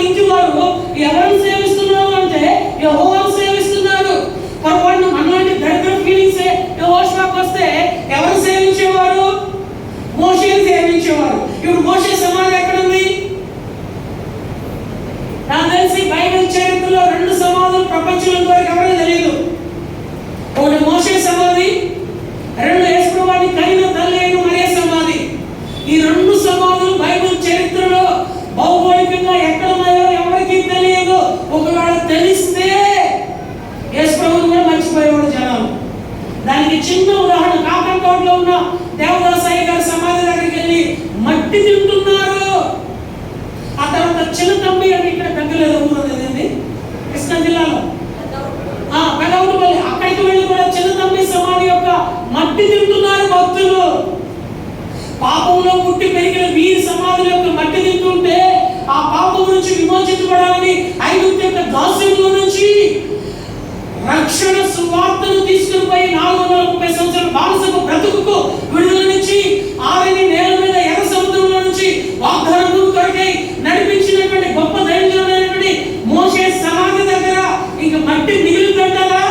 ఇంటి వారు ఎవరిని సేవిస్తున్నారు అంటే యెహోవాను సేవిస్తున్నారు. పొరపాటున మనలాంటి దరిద్ర ఫీలింగ్స్ యెహోషువకి వస్తే ఎవరు సేవించేవారు? మోషేని సేవించేవారు. ఇప్పుడు మోషే సమాధి ఎక్కడుంది? నాకు తెలిసి బైబిల్ చరిత్రలో 2 సమాధులు ప్రపంచంలో ఎవరికి తెలియదు. ఒకటి మోషే సమాధి, 2 యేసుప్రభుని కనిన తల్లి అయిన మరియ సమాధి. ఈ 2 సమాధులు బైబిల్ చరిత్రలో భౌగోళికంగా ఎక్కడున్నాయో ఎవరికి తెలియదు. ఒకవేళ తెలిస్తే యేసుప్రభుని కూడా మర్చిపోయేవాడు జనాలు. దానికి చిన్న ఉదాహరణ, కాకంకోటలో ఉన్న దేవదాసయ్య గారి సమాధి దగ్గరికి వెళ్ళి మట్టి తింటున్నారు. ఆ తర్వాత చిన్నతమ్మి అని ఇక్కడ దగ్గరలో ఊరు ఉంది, కృష్ణా జిల్లాలో పెదవులపల్లి, అక్కడికి వెళ్ళి కూడా చిన్నతమ్మి సమాధి యొక్క మట్టి తింటున్నారు భక్తులు. పాపంలో పుట్టి పెరిగిన వీరి సమాధుల యొక్క మట్టి తింటుంటే ఆ పాపం నుంచి విమోచించబడాలని ఐగుప్తు యొక్క దాస్యంలో నుంచి రక్షణ సువార్తను తీసుకుని పోయి 430 సంవత్సరాల బానిసపు బ్రతుకుకు విడుదలనిచ్చి ఆరిని నేల మీద ఎర్ర సముద్రంలో నుంచి వాగ్దానం కొరకై నడిపించినటువంటి గొప్ప దైవజనుడైనటువంటి మోషే సమాధి దగ్గర ఇంక మట్టి మిగిలిందంటారా?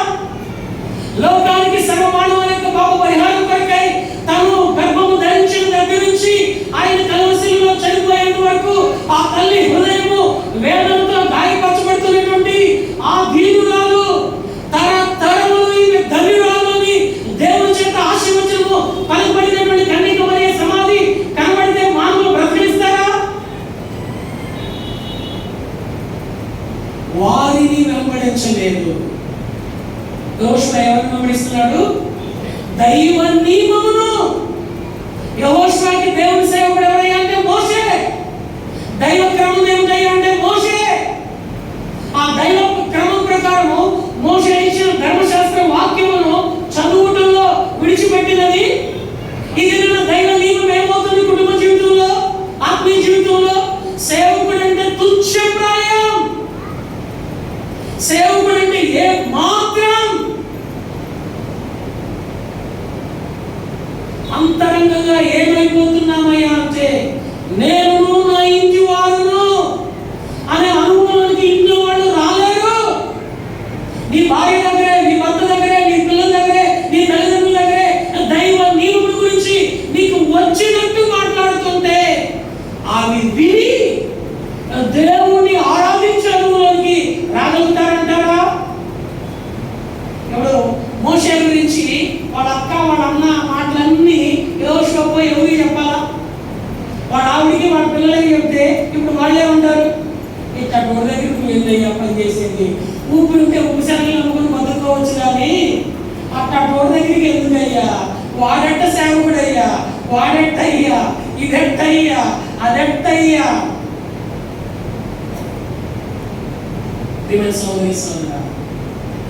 లోకానికి సర్వమానవుల యొక్క పాప పరిహారం కొరకై తను గర్భము ధరించిన దగ్గర నుంచి ఆయన కలవసిలో చనిపోయేంత వరకు ఆ తల్లి హృదయము వేదంతో గాయపరచబడుతున్నటువంటి ఆ దీనురాలు తరతరములు ఈమె ధన్యురాలు అని దేవుని చేత ఆశీర్వచనము పలుకబడినటువంటి కన్యక మరియ సమాధి కనబడితే మానవులు బ్రతికిస్తారా? వారిని వెంబడించలేదు. యెహోషువ ఎవరిని వెంబడిస్తున్నాడు? దైవ నియమమును. యెహోషువకి దేవుని సేవకుడు ఎవరయ్యా అంటే మోషే. దైవ క్రమం ఏమిటయ్యా అంటే మోషే. ఆ దైవ క్రమం ప్రకారము మోషే ఇచ్చిన ధర్మశాస్త్ర వాక్యమును చదువుటంలో విడిచిపెట్టినది ఇది దైవ నియమం ఏమవుతుంది కుటుంబ జీవితంలో, ఆత్మీయ జీవితంలో? సేవకుడు అంటే తుచ్చప్రాయం. సేవకుడు అంటే ఏ మాత్రం అంతరంగంగా ఏమైపోతున్నామయ్యా అంటే నేను నా ఇంటి వారు నీ భార్య దగ్గరే, నీ భర్త దగ్గరే, నీ పిల్లల దగ్గరే, నీ తల్లిదండ్రుల దగ్గరే దైవ నియమం గురించి నీకు వచ్చినట్టు మాట్లాడుతుంటే అవి విని దేవుణ్ణి ఆరాధించే అనుభవానికి రాగలుగుతారంటారా? ఎవరు మోషే గురించి వాళ్ళ అక్క వాళ్ళ అన్న మాటలన్నీ యోషువ పోయి ఎవరికి చెప్పాలా? వాళ్ళ ఆవిడికి వాళ్ళ పిల్లలకి చెప్తే ఇప్పుడు వాళ్ళే ఉంటారు, ఇట్లా డోర్ దగ్గరికి వెళ్ళయ్యా పని చేసేది, ఊపిరి ఉంటే ఉపశాఖలు అనుకుని బతుకోవచ్చు కానీ అట్లా డోర్ దగ్గరికి ఎందుకయ్యా, వాడెట్ట సేవకుడయ్యా, వాడెట్టయ్యా, ఇదెట్టయ్యా, అదెట్టయ్యా.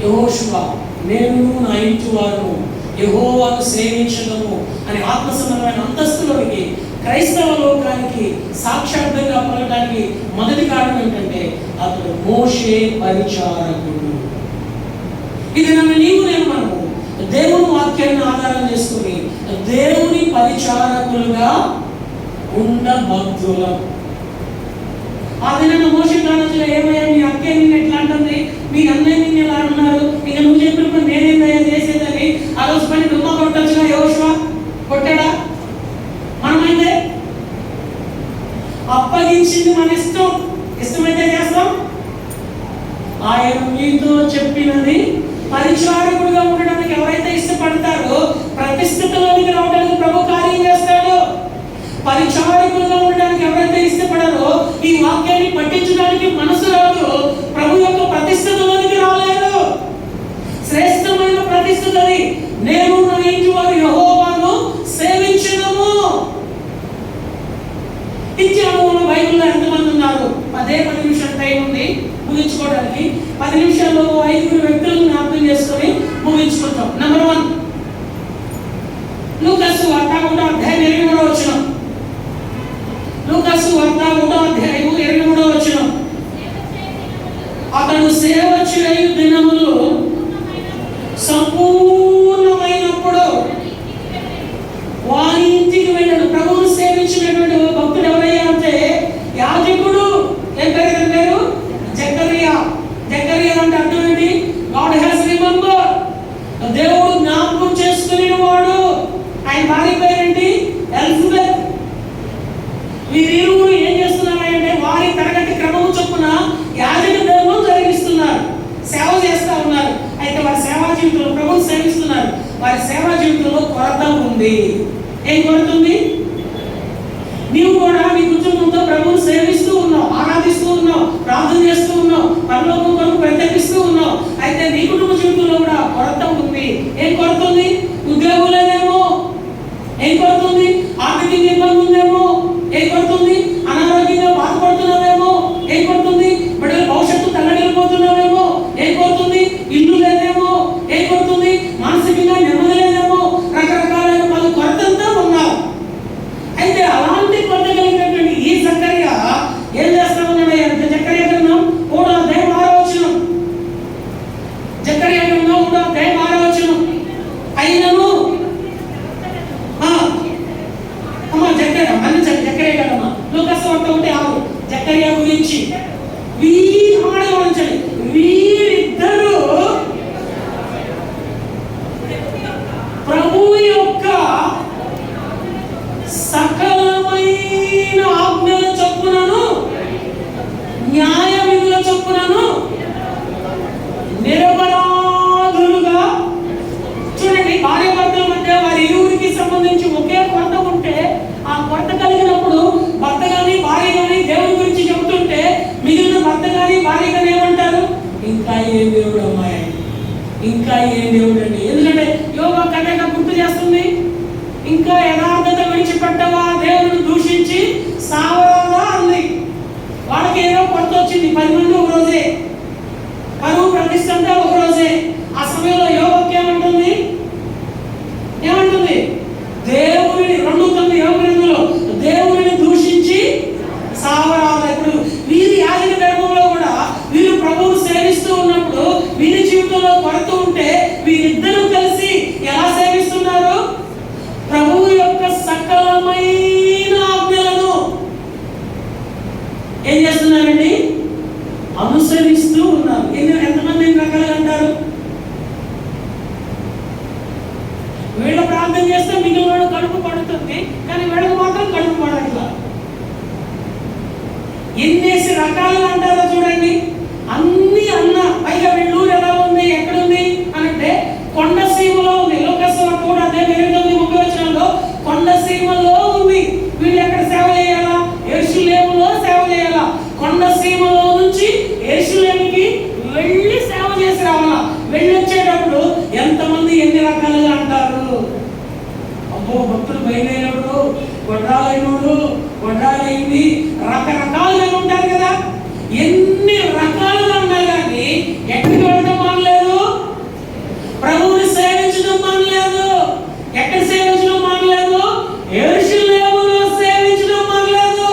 యెహోషువ నేను నా ఇంటి వారు యెహోవాను సేవించదము అని ఆత్మసంబంధమైన అంతస్తులోనికి క్రైస్తవ లోకానికి సాక్షాత్తంగా పలకడానికి మొదటి కారణం ఏంటంటే అతడు మోషే పరిచారకుడు. ఇది నన్ను మనము దేవుని వాక్యాన్ని ఆధారం చేసుకుని దేవుని పరిచారకులుగా ఉండబద్దులం. ఆ దిన మోషే కాలంలో ఏమయ్యా, మీ అక్కే నిన్ను ఎట్లా అంటుంది, మీ అన్నయ్య నిన్ను ఎలా అన్నారు, ఇక నువ్వు చెప్పినప్పుడు నేనేందయ్యా చేసేదని ఆ రోజు పని దుమ్మ కొట్టొచ్చుగా యెహోషువ కొట్టాడా? మనమైతే అప్పగించింది మన ఇష్టం, ఇష్టమైతే చేస్తాం. ఆయన మీతో చెప్పినది పరిచారకుడుగా ఉండడానికి ఎవరైతే ఇష్టపడతారో ప్రతిష్ఠితలోనికి రావడానికి ప్రభు కార్యం చేస్తాడు. పరిచారకులుగా ఉండడానికి ఎవరైతే ఇష్టపడారో ఈ వాక్యాన్ని పట్టించడానికి మనసు రాదు, ప్రభు యొక్క ప్రతిష్ఠితలోనికి రాలేరు. శ్రేష్టమైన ప్రతిష్ఠితని నేను నా ఇంటి వారు యెహోవాను సేవించడము. ఇచ్చాము. బైబిల్లో ఎంతమంది ఉన్నారు? 10 నిమిషాల టైం ఉంది ముగించుకోవడానికి. 10 నిమిషాల్లో 5 వ్యక్తులను జ్ఞాపకం చేసుకొని ముగించుకుంటాం. నెంబర్ 1 లూకాసు వార్త 1వ అధ్యాయం 23వ వచనం. లూకాసు వార్త 1వ అధ్యాయం 23వ వచనం. అతడు సేవ చేయు దినములు సంపూర్ణమైనప్పుడు వారి ఇంటికి వెళ్ళాడు. ప్రభువును సేవించినటువంటి భక్తుడు ఎవరయ్యా అంటే యాజకుడు. ఏం పేరు? జకరియా. జకరియా అంటే అర్థం ఏంటి? గాడ్ హ్యాస్ రిమెంబర్, దేవుడు జ్ఞాపకం చేసుకునే వాడు. ఆయన భార్య పేరేంటి? ఎలిజబెత్. వీరిరువురు ఏం చేస్తున్నారంటే వారి తరగతి క్రమము చొప్పున యాజక ధర్మం జరిగిస్తున్నారు, సేవ చేస్తా ఉన్నారు. అయితే వారి సేవా జీవితంలో ప్రభువును సేవిస్తున్నారు. వారి సేవా జీవితంలో కొరత ఉంది. ఏం కొరత ఉంది? నీవు కూడా నీ కుటుంబంతో ప్రభువును సేవిస్తూ ఉన్నావు, ఆరాధిస్తూ ఉన్నావు, ప్రార్థన చేస్తూ ఉన్నావు, పరలోకం కొరకు ప్రయత్నిస్తూ ఉన్నావు. అయితే నీ కుటుంబ జీవితంలో కూడా కొరత ఉంది. ఏం కొరత ఉంది? ఉద్యోగం లేదేమో. ఏం కొరత ఉంది? ఆర్థిక ఇబ్బంది ఉందేమో. ఏం కొరత ఉంది? అనారోగ్యంగా బాధపడుతున్నావేమో. ఏం కొరత ఉంది? బిడ్డల భవిష్యత్తు తల్లడిల్లిపోతున్నావేమో. ఏం కొరతుంది? ఇల్లు లేదేమో. ఏం కొరతుంది? మానసికంగా నెమ్మది లేదేమో. రకరకాలైన పలు కొరతంతా ఉన్నావు. అయితే అలాంటి కొరత కలిగినటువంటి ఈ జకరియా ఏం చేస్తా ఉన్నాడు అంటే జకరియా గ్రంథం 3వ అధ్యాయం 6వ వచనం. జకరియా గ్రంథం 3వ అధ్యాయం 6వ వచనం. అయినను జకరియా కదమ్మా. లూకాసు వార్త 1:6 జకరియా గురించి వీరిద్దరూ ప్రభు యొక్క సకలమైన ఆజ్ఞల చొప్పునను న్యాయ విధుల చొప్పునను నిరపరాధులుగా. చూడండి, భార్య భర్తల మధ్య వారి ఇరువురికి సంబంధించి ఒకే కొరత ఉంటే ఆ కొరత కలిగినప్పుడు భర్త కానీ భార్య కానీ దేవుడి గురించి చెబుతుంటే మిగిలిన భర్త కానీ భార్య కానీ ఏమంటారు? ఇంకా ఏం దేవుడు అమ్మాయి, ఇంకా ఏం దేవుడు అండి. ఎందుకంటే యోగా కథగా గుర్తు చేస్తుంది. ఇంకా యథార్థత విడిచిపెట్టవా, దేవుడిని దూషించి సావరాదా అంది. వాళ్ళకి ఏదో కొరత వచ్చింది. 10 మంది ఒక రోజే, పరువు ప్రతిష్ట అంటే ఒక రోజే. ఆ సమయంలో యోగకి ఏమంటుంది? దేవుడిని 2:9 యోగ గ్రంథంలో దేవుడిని దూషించి సావరాదా. ఇప్పుడు వీరి యాజక ధర్మంలో కూడా వీరు ప్రభువును సేవిస్తూ ఉన్నప్పుడు వీరి జీవితంలో కొరత ఉంటే వీరిద్దరూ కలిసి ఎలా సేవిస్తున్నారు? ప్రభువు యొక్క సకలమైన ఆజ్ఞలను ఏం చేస్తున్నారండి? అనుసరిస్తూ ఉన్నారు. ఎంతమంది రకాలుగా గొడ్రాలైనోడు, గొడ్రాలైంది, రకరకాలుగా ఉంటారు కదా. ఎన్ని రకాలుగా ఉన్నా కానీ ఎక్కడికి వెళ్ళడం మానలేదు, ప్రభువుని సేవించడం మానలేదు. ఎక్కడ సేవించడం మానలేదు? యెరూషలేములో సేవించడం మానలేదు.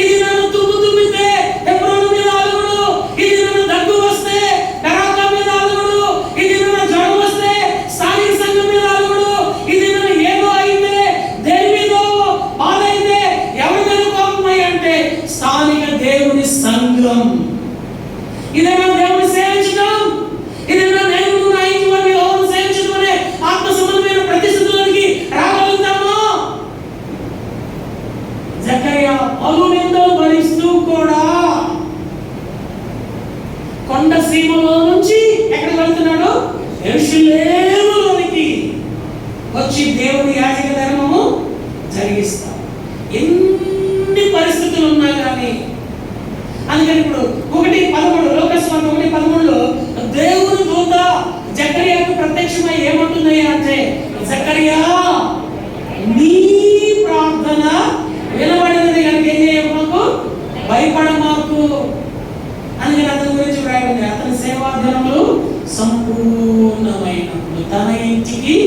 ఇది నన్ను తుమ్మితే హెబ్రోను మీద అలుగుడు, ఇది నన్ను దగ్గు వస్తే కరాకా మీద అలుగుడు, ఇది నన్ను జ్వరం వస్తే స్థానిక సంఘం మీద అలుగుడు, ఇది నన్ను ఏదో అయితే దేని మీద బాధ అయితే ఎవరి మీద కోపమై అంటే స్థానిక దేవుని సంఘం. ఇదేనా దేవుని సేవించడం? ఇదేనా దేవుడు నా ఇంటి వారిని ఎవరు సేవించడం అనే ఆత్మ సంబంధమైన ప్రతిష్ఠలోనికి రాగలుగుతాము? జకర్యా పలు నిందలు భరిస్తూ కూడా కొండ సీమలో నుంచి ఎక్కడికి వెళ్తున్నాడు? యెరూషలేములోనికి వచ్చి దేవుని యాజక ధర్మము జరిగిస్తాడు. ఎన్ని పరిస్థితులు ఉన్నా కానీ. అందుకని ఇప్పుడు 1:13 లోకస్వార్త 1:13లో దేవుని దూత జకర్యాకు ప్రత్యక్షమై ఏమంటున్నాయి అంటే, జకర్యా నీ ప్రార్థన వినబడినది కనుక ఏం చేయమాకు, భయపడమాకు. అందుకని అతని గురించి వ్రాయబడింది, అతని సేవాధనములు సంపూర్ణమైనప్పుడు తన ఇంటికి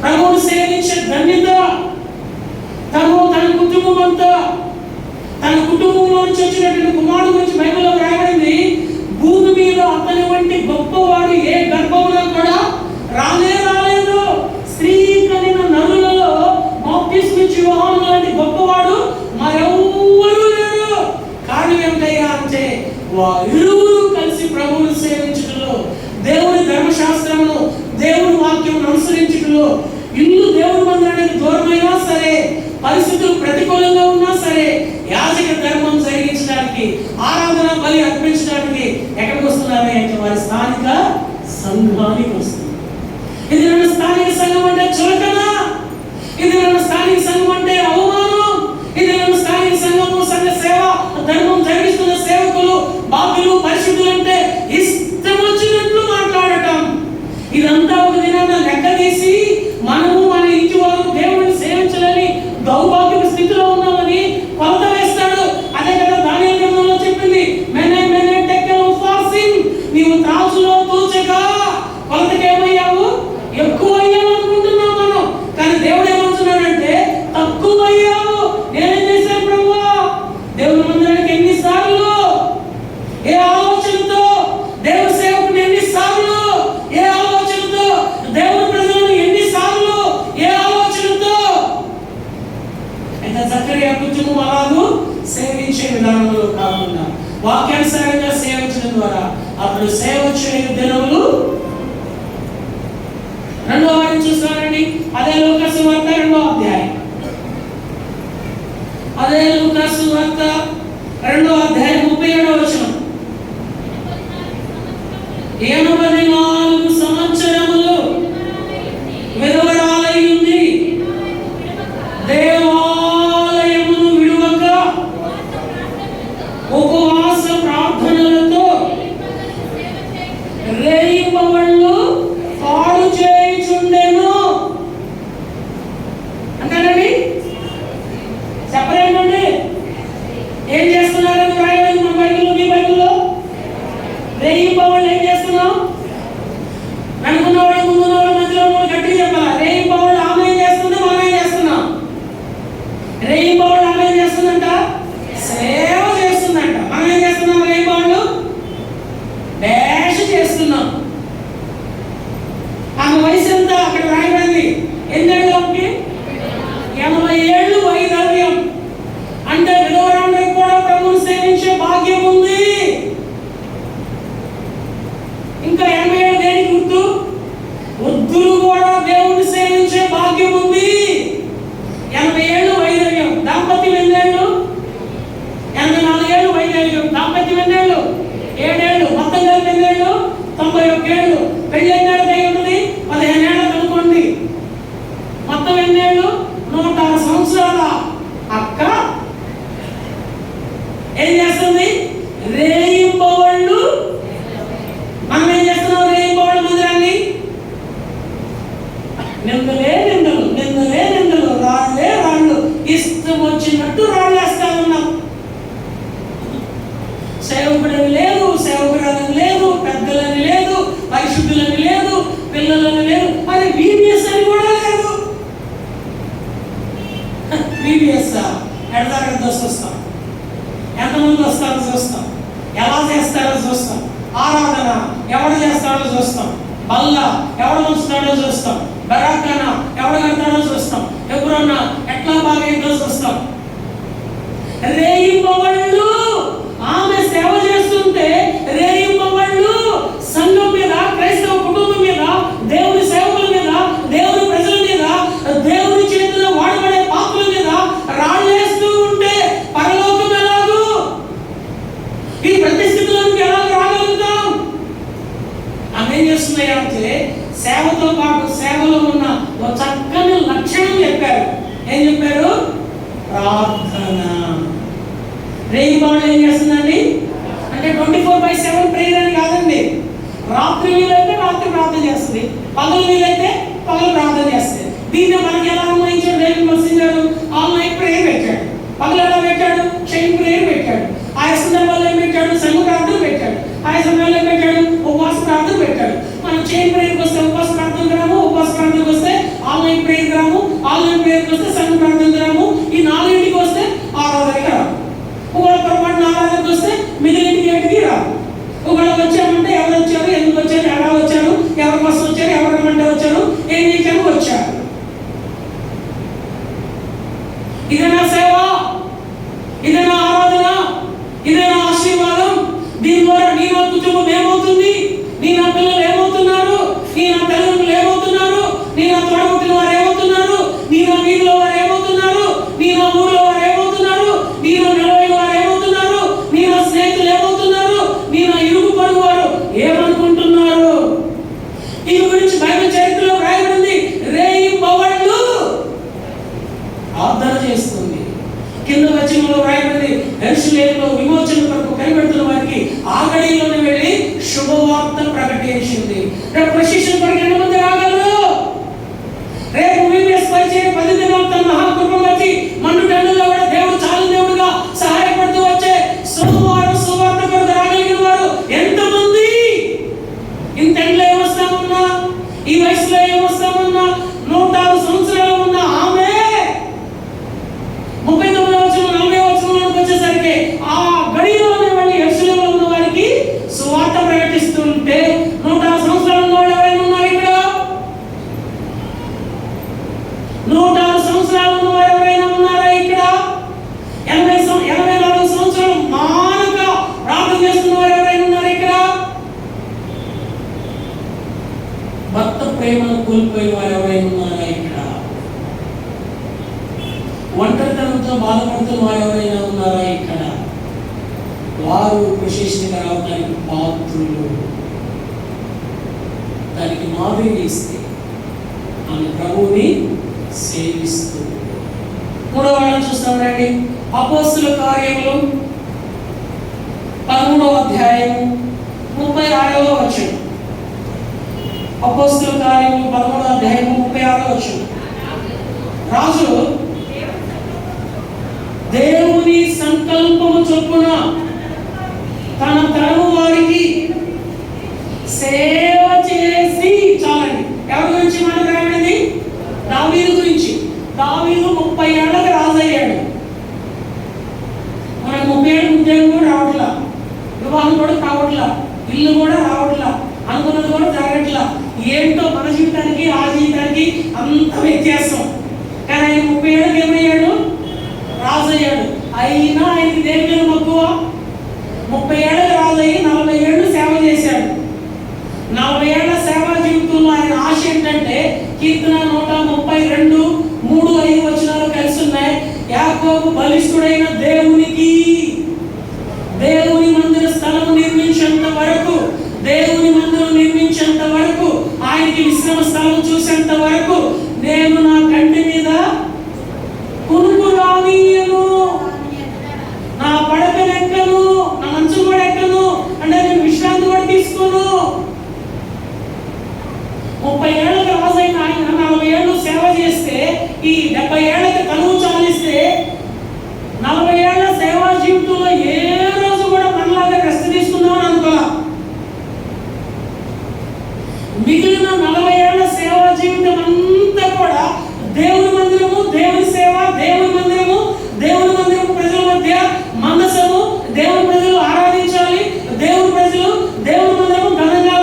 ప్రభువును సేవించే ధన్యత తన కుటుంబం అంతా, తన కుటుంబంలో నుంచి వచ్చినటువంటి కుమారుడు గురించి బైబిల్లో వ్రాయబడింది, భూమి మీద అతని వంటి గొప్పవాడు ఏ గర్భంలో కూడా రాలేదు. స్త్రీ కలిగిన నరులలో బాప్తిస్మిచ్చి యోహాను లాంటి గొప్పవాడు మరెవ్వరూ లేరు. కారణం ఏమిటయ్యా అంటే వారిరువురు కలిసి ప్రభువును సేవించుటలో, దేవుని ధర్మశాస్త్రమును దేవుని వాక్యం అనుసరించుటలో, ఇల్లు దేవుని మందిరానికి దూరమైనా సరే, పరిస్థితులు ప్రతికూలంగా ఉన్నా సరే, యాజక ధర్మం జరిగించడానికి, ఆరాధన బలి అర్పించడానికి ఎక్కడికి వస్తున్నారు అంటే వారి స్థానిక సంఘానికి వస్తున్నారు. ఇది నన్ను స్థానిక సంఘం అంటే చులకన, ఇది నన్ను స్థానిక సంఘం అంటే అవమానం, ఇది నన్ను స్థానిక సంఘము సంఘ సేవ ధర్మం జరిగిస్తున్న సేవకులు బాధ్యులు పరిశుద్ధులు అంటే ఇష్టం వచ్చినట్లు మాట్లాడటం. ఇదంతా ఒక దినాన లెక్క తీసి మనము మన ఇంటి వారు దేవుడిని సేవించాలని దౌర్భాగ్య స్థితిలో ఉన్నామని కొలత వేస్తాడు. అదే కదా దానియేలు గ్రంథంలో చెప్పింది, మెనే టెకెల్ ఫార్సింగ్, నీవు త్రాసులో తూచగా కొలతకి ఏమయ్యావు, ఎక్కువ అయ్యావు అనుకుంటున్నాం మనం. కానీ దేవుడు ఏమంటున్నాడంటే తక్కువ అయ్యావు. నేనేం చేశాను ప్రభువా? దేవుని మందిరానికి ఎన్నిసార్లు, ఏ ఆలోచనతో దేవుని సేవకుని ఎన్నిసార్లు, ఏ ఆలోచనతో దేవుని ప్రజలను ఎన్నిసార్లు, ఏ ఆలోచనతో. అయితే జకర్యా కుటుంబం అలాగూ సేవించే విధానంలో కాకుండా వాక్యానుసారంగా సేవించడం ద్వారా అతడు సేవ చేయు దినములు. 2వ వారం చూస్తారండి, అదే లూకాసు వార్త 2వ అధ్యాయం, అదే లూకాసు వార్త 2వ అధ్యాయం 37వ వచనం. 84 సంవత్సరములు విధవరాలై ఉంది, దేవాలయమును విడువక ఉపవాస ప్రార్థనలతో రేయింబవళ్ళు పాడు చేయుచుండెను అంటారండి. చెప్పలేండి ఏం చేస్తున్నారని రాయలేదు మన బైబిల్లో, మీ బైబిల్లో. రేయింబవళ్ళు ఏం చేస్తున్నాం అనుకున్నవాడు ముందున్నవాడు మధ్యలో గట్టి చెప్పాలి. రేయింబవళ్ళు ఆమె ఏం చేస్తుంది, మనం ఏం చేస్తున్నాం? రేయింబవళ్ళు ఆమె ఏం చేస్తుందంట, సేవ చేస్తుందంట. మనం ఏం చేస్తున్నాం? రేయింబవళ్ళు డాష్ చేస్తున్నాం. ఆమె వయసు ఎంత అక్కడ రాయబడింది, ఎన్నేళ్ళు? 80 ఏళ్ళు వైధవ్యం. అంటే విధవరాండ్రికి కూడా ప్రభువుని సేవించే భాగ్యం ఉంది. ఇంకా 80 ఏళ్ళు దేనికి గుర్తు? వృద్ధులు కూడా దేవుని సేవించే భాగ్యం ఉంది. 80 ఏళ్ళు వైధవ్యం. దాంపత్యం ఎన్నేళ్ళు? 84 ఏళ్ళు వైధవ్యం. దాంపత్యం ఎన్నేళ్ళు? 7 ఏళ్ళు. మొత్తం కలిపి ఎన్నేళ్ళు? 91 ఏళ్ళు. పెళ్లి ఎన్నేళ్ళు అయి ఉంటుంది? 15 ఏళ్ళు కనుక్కోండి. మొత్తం ఎన్నేళ్ళు? 106 సంవత్సరాల అక్క ఏం చేస్తుంది? రేయింబవళ్ళు. మనం ఏం చేస్తున్నాం? రేయింబవళ్ళ మందిరాన్ని నిందలే నిందలు, నిందలే నిందలు, రాళ్ళే రాళ్ళు, ఎవడు చేస్తాడో చూస్తాం, బల్ల ఎవడు ఉంచుతాడో చూస్తాం, బరాకానా ఎవడు కడతాడో చూస్తాం, ఎప్పుడన్నా ఎట్లా బాగా చూస్తాం. రేయింబవళ్ళు ఆమె సేవ చేస్తుంటే రేయింబవళ్ళు సంఘం మీద, క్రైస్తవ కుటుంబం మీద, దేవుని సేవకుల మీద, దేవుని ప్రజల మీద, దేవుని చేతిలో వాడబడే పాత్రల మీద రాళ్ళేస్తూ ఉంటే పరలోకం ఎలాగూ, ఈ ప్రతిస్థితులకు ఎలా రాగలుగుతాం? ఆమె ఏం చేస్తున్నాయంటే సేవతో పాటు సేవలో ఉన్న ఒక చక్కని లక్షణం చెప్పారు. ఏం చెప్పారు? ప్రార్థన. రేయింబవళ్ళు ఏం చేస్తుందండి అంటే 24/7 ప్రేయర్ అని కాదండి. రాత్రి వీలైతే రాత్రి ప్రార్థన చేస్తుంది, పగలు వీలైతే పగలు ప్రార్థన చేస్తుంది. దీన్ని మనకి ఎలా అన్వయించాడు? డేవిడ్ మర్సన్ గారు ఆల్ నైట్ ప్రేయర్ పెట్టాడు. పగలు ఎలా పెట్టాడు? చైన్ ప్రేయర్ పెట్టాడు. ఆయా సందర్భాల్లో ఏం పెట్టాడు? సంఘ ప్రార్థన పెట్టాడు. ఆయా సమయంలో ఏం పెట్టాడు? ఉపవాస ప్రార్థన పెట్టాడు. మనం చైన్ ప్రేయర్కి వస్తే ఉపవాస ప్రార్థన గ్రాము, ఉపవాస ప్రార్థనకి వస్తే ఆల్ నైట్ ప్రేయర్ గ్రాము, ఆల్ నైట్ ప్రేయర్కి వస్తే సంఘ ప్రార్థన గ్రాము, ఈ 4ంటికి వస్తే ఆరాధనకి రాము. ఒకవేళ పొరపాటు ఆరాధనకి వస్తే మిగిలింటికి 8కి రాము. ఒకవేళ వచ్చామంటే ఎవరు వచ్చారు, ఎందుకు వచ్చారు, ఎలా వచ్చారు, ఎవరి కోసం వచ్చారు, ఎవరు రమ్మంటే వచ్చారు, ఏం చేశారు, వచ్చారు. ఇదేనా సేవ? ఇదేనా ఆరాధన? ఇదేనా ఆశీర్వాదం? దీని ద్వారా నీ నా కుటుంబం ఏమవుతుంది? నీ నా పిల్లలు ఏమవుతున్నారు? నీ నా తల్లిదండ్రులు ఏమవుతున్నారు? నీ నా తోడబుట్టిన వారు ఏమవుతున్నారు? నీ నా వీధిలో వారు ఏమవుతున్నారు? నీ నా ఊరిలో వారు ఏమవుతున్నారు? నీ నా నిలవైన వారు ఏమవుతున్నారు? నీ నా స్నేహితులు ఏమవుతున్నారు? నీ నా ఇరుగు పొరుగు వారు ఏమనుకుంటున్నారు? ఈ గురించి బైబిల్ చరిత్రలో రాయబడింది. రేయింబవళ్ళు ప్రార్థన చేస్తుంది. కింద వచనంలో రాయబడింది, యెరూషలేములో విమోచన కొరకు కనిపెడుతున్న వారికి ఆ గడిలోనే వెళ్ళి శుభవార్త ప్రకటించింది. రేపు ప్రశిక్షణ కొరకు ఎంతమంది రాగలరు? రేపు వీపీఎస్ పరిచయం 10 దినాలు తన మహాకృప వచ్చి మండుటెండలో కూడా దేవుడు చాలు దేవుడుగా సహాయపడుతూ వచ్చే సోమవారం సువార్త కొరకు రాగలిగిన వారు ఎంతమంది? ఇంతెండ్లో ఏమొస్తామన్నా, ఈ వయసులో ఏమొస్తామన్నా, 106 సంవత్సరాలు ఉన్న ఆమె 39వ వచనం 40వ వచనంలోకి వచ్చేసరికి ఆ గడిలోనే వెళ్ళి యెరూషలేములో ఉన్న వారికి సువార్త ప్రకటిస్తుంటే 106 సంవత్సరాలు ఉన్న వాళ్ళు ఎవరైనా ఉన్నారు ఇక్కడ? 106 సంవత్సరాలు ఉన్న వారు ఎవరైనా ఉన్నారా ఇక్కడ? 84 సంవత్సరాలు మానక ప్రార్థన చేస్తున్న వారు ఎవరైనా ఉన్నారు ఇక్కడ? భర్త ప్రేమను కోల్పోయిన వారు ఎవరైనా ఉన్నారా ఇక్కడ? ఒంటరితనంతో బాధపడుతున్న వారు ఎవరైనా ఉన్నారా ఇక్కడ? వారు ప్రశిక్షణగా రావడానికి పాత్రులు. దానికి మాదిరి ఇస్తే ఆమె ప్రభువుని సేవిస్తూ. 3వ వారం చూస్తాం రండి. అపోస్తుల కార్యములు 13వ అధ్యాయం 36వ వచనం. అపోస్తుల కార్యములు 13వ అధ్యాయం 36వ వచనం. రాజు దేవుని సంకల్పము చొప్పున తన తరము వారికి సేవ చేసి, చాలండి. ఎవరి గురించి మాట రాయబడింది? దావీదు గురించి. దావీదు 30 ఏళ్ళకి రాజు అయ్యాడు. మనకు 30 ఏళ్ళకి ఉద్యోగం కూడా రావట్లా, వివాహం కూడా కావట్లా, ఇల్లు కూడా రావట్లా, అనుకున్నది కూడా జరగట్లా. ఏంటో మన జీవితానికి ఆ జీవితానికి అంత వ్యత్యాసం. కానీ ఆయన 30 ఏళ్ళకి ఏమయ్యాడు? రాజు అయ్యాడు. అయినా ఆయనకి దేని మక్కువ? 30 ఏళ్ళకి రాజు అయ్యి 40 ఏళ్ళు సేవ చేశాడు. 40 ఏళ్ల సేవా జీవితంలో ఆయన ఆశ ఏంటంటే, కీర్తన 132 3-5 వచనాలు కలిసి ఉన్నాయి. యాకోబు బలిష్ఠుడైన దేవునికి దేవుని మందిర స్థలము నిర్మించేంత వరకు, దేవుని మందిరం నిర్మించేంత వరకు, ఆయనకి విశ్రమ స్థలం చూసేంత వరకు నేను నా కంటి మీద కునుకు రానీయను, నా పడకను ఎక్కను, నా మంచం కూడా ఎక్కను, అంటే నేను విశ్రాంతి కూడా తీసుకోను. 30 ఏళ్ళకి రాజైన ఆయన 40 ఏళ్ళు సేవ చేస్తే, ఈ 70 ఏళ్ళకి తనువు చాలిస్తే, 40 ఏళ్ల సేవా జీవితంలో ఏ రోజు కూడా మనలాగా రెస్ట్ తీసుకుందామని అనుకోవాలి. మిగిలిన 40 ఏళ్ల సేవా జీవితం అంతా కూడా దేవుని మందిరము, దేవుని సేవ, దేవుని మందిరము, దేవుని మందిరము ప్రజల మధ్య మనసము, దేవుని ప్రజలు ఆరాధించాలి, దేవుని ప్రజలు దేవుని మందిరము ఘనంగా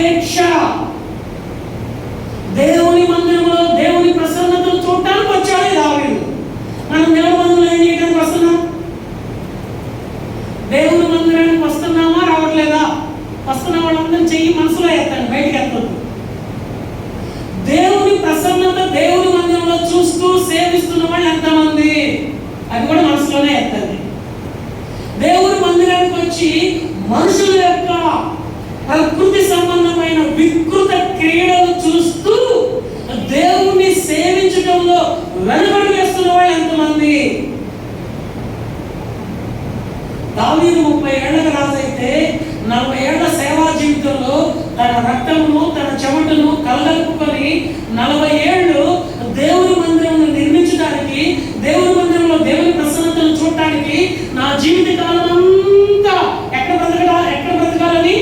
అపేక్ష. దేవుని మందిరంలో దేవుని ప్రసన్నతను చూడటానికి వచ్చాడు దావీదు. మనం దేవుని మందిరంలో ఏం చేయడానికి వస్తున్నాం? దేవుని మందిరానికి వస్తున్నామా రావట్లేదా? వస్తున్న వాళ్ళందరం చెయ్యి మనసులో ఎత్తండి, బయటికి ఎత్తద్దు. దేవుని ప్రసన్నత దేవుని మందిరంలో చూస్తూ సేవిస్తున్న వాళ్ళు ఎంతమంది? అది కూడా మనసులోనే ఎత్తండి. దేవుని మందిరానికి వచ్చి మనుషుల యొక్క ప్రకృతి సంబంధమైన వికృత క్రీడలు చూస్తూ దేవుణ్ణి సేవించడంలో వెనుకడు వేస్తున్న వాళ్ళు ఎంతమంది? దావీదు 30 ఏళ్లకు రాజైతే 40 ఏళ్ల సేవా జీవితంలో తన రక్తమును తన చెమటను కళ్ళలుపుకొని 40 ఏళ్ళు దేవుని మందిరమును నిర్మించడానికి, దేవుని మందిరంలో దేవుని ప్రసన్నతను చూడటానికి నా జీవిత కాలం అంతా ఎక్కడ బ్రతకాలని?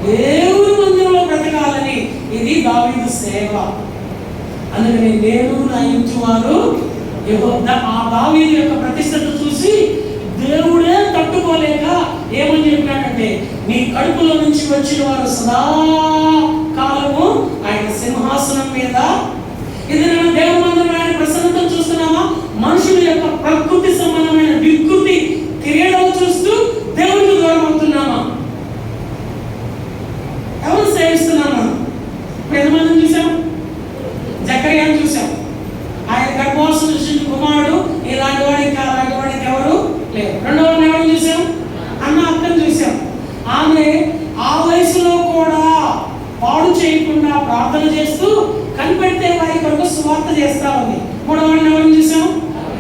దేవుని మందిరంలో బ్రతకాలని. ఇది దావీదు సేవ. అందుకని నేను నా ఇంటి వారు ఆ దావీదు యొక్క ప్రతిష్టత చూసి దేవుడే తట్టుకోలేక ఏమని చెప్పినాడంటే, నీ కడుపులో నుంచి వచ్చిన వారు సదా కాలము ఆయన సింహాసనం మీద. ఇది నేను దేవుని మందిరంలో ఆయన ప్రసన్నతను చూస్తున్నామా? మనుషుల యొక్క ప్రకృతి సంబంధమైన వికృతి క్రియలను చూస్తూ దేవునికి దూరం అవుతున్నామా? ఎవరు సేవిస్తున్నామా? ఇప్పుడు ఎంతమందిని చూసాం? జకర్యాను చూసాం. ఆయన గర్భవాసం చూసిన కుమారుడు ఇలాంటి వాడు, ఇంకా అలాంటి వాడు ఎవరు లేదు. రెండవ ఎవరు చూసాం? అన్న అక్కను చూసాం. ఆమె ఆ వయసులో కూడా పాడు చేయకుండా ప్రార్థన చేస్తూ కనిపెడితే వారి కొరకు సువార్త చేస్తా ఉంది. మూడవ ఎవరిని చూసాం?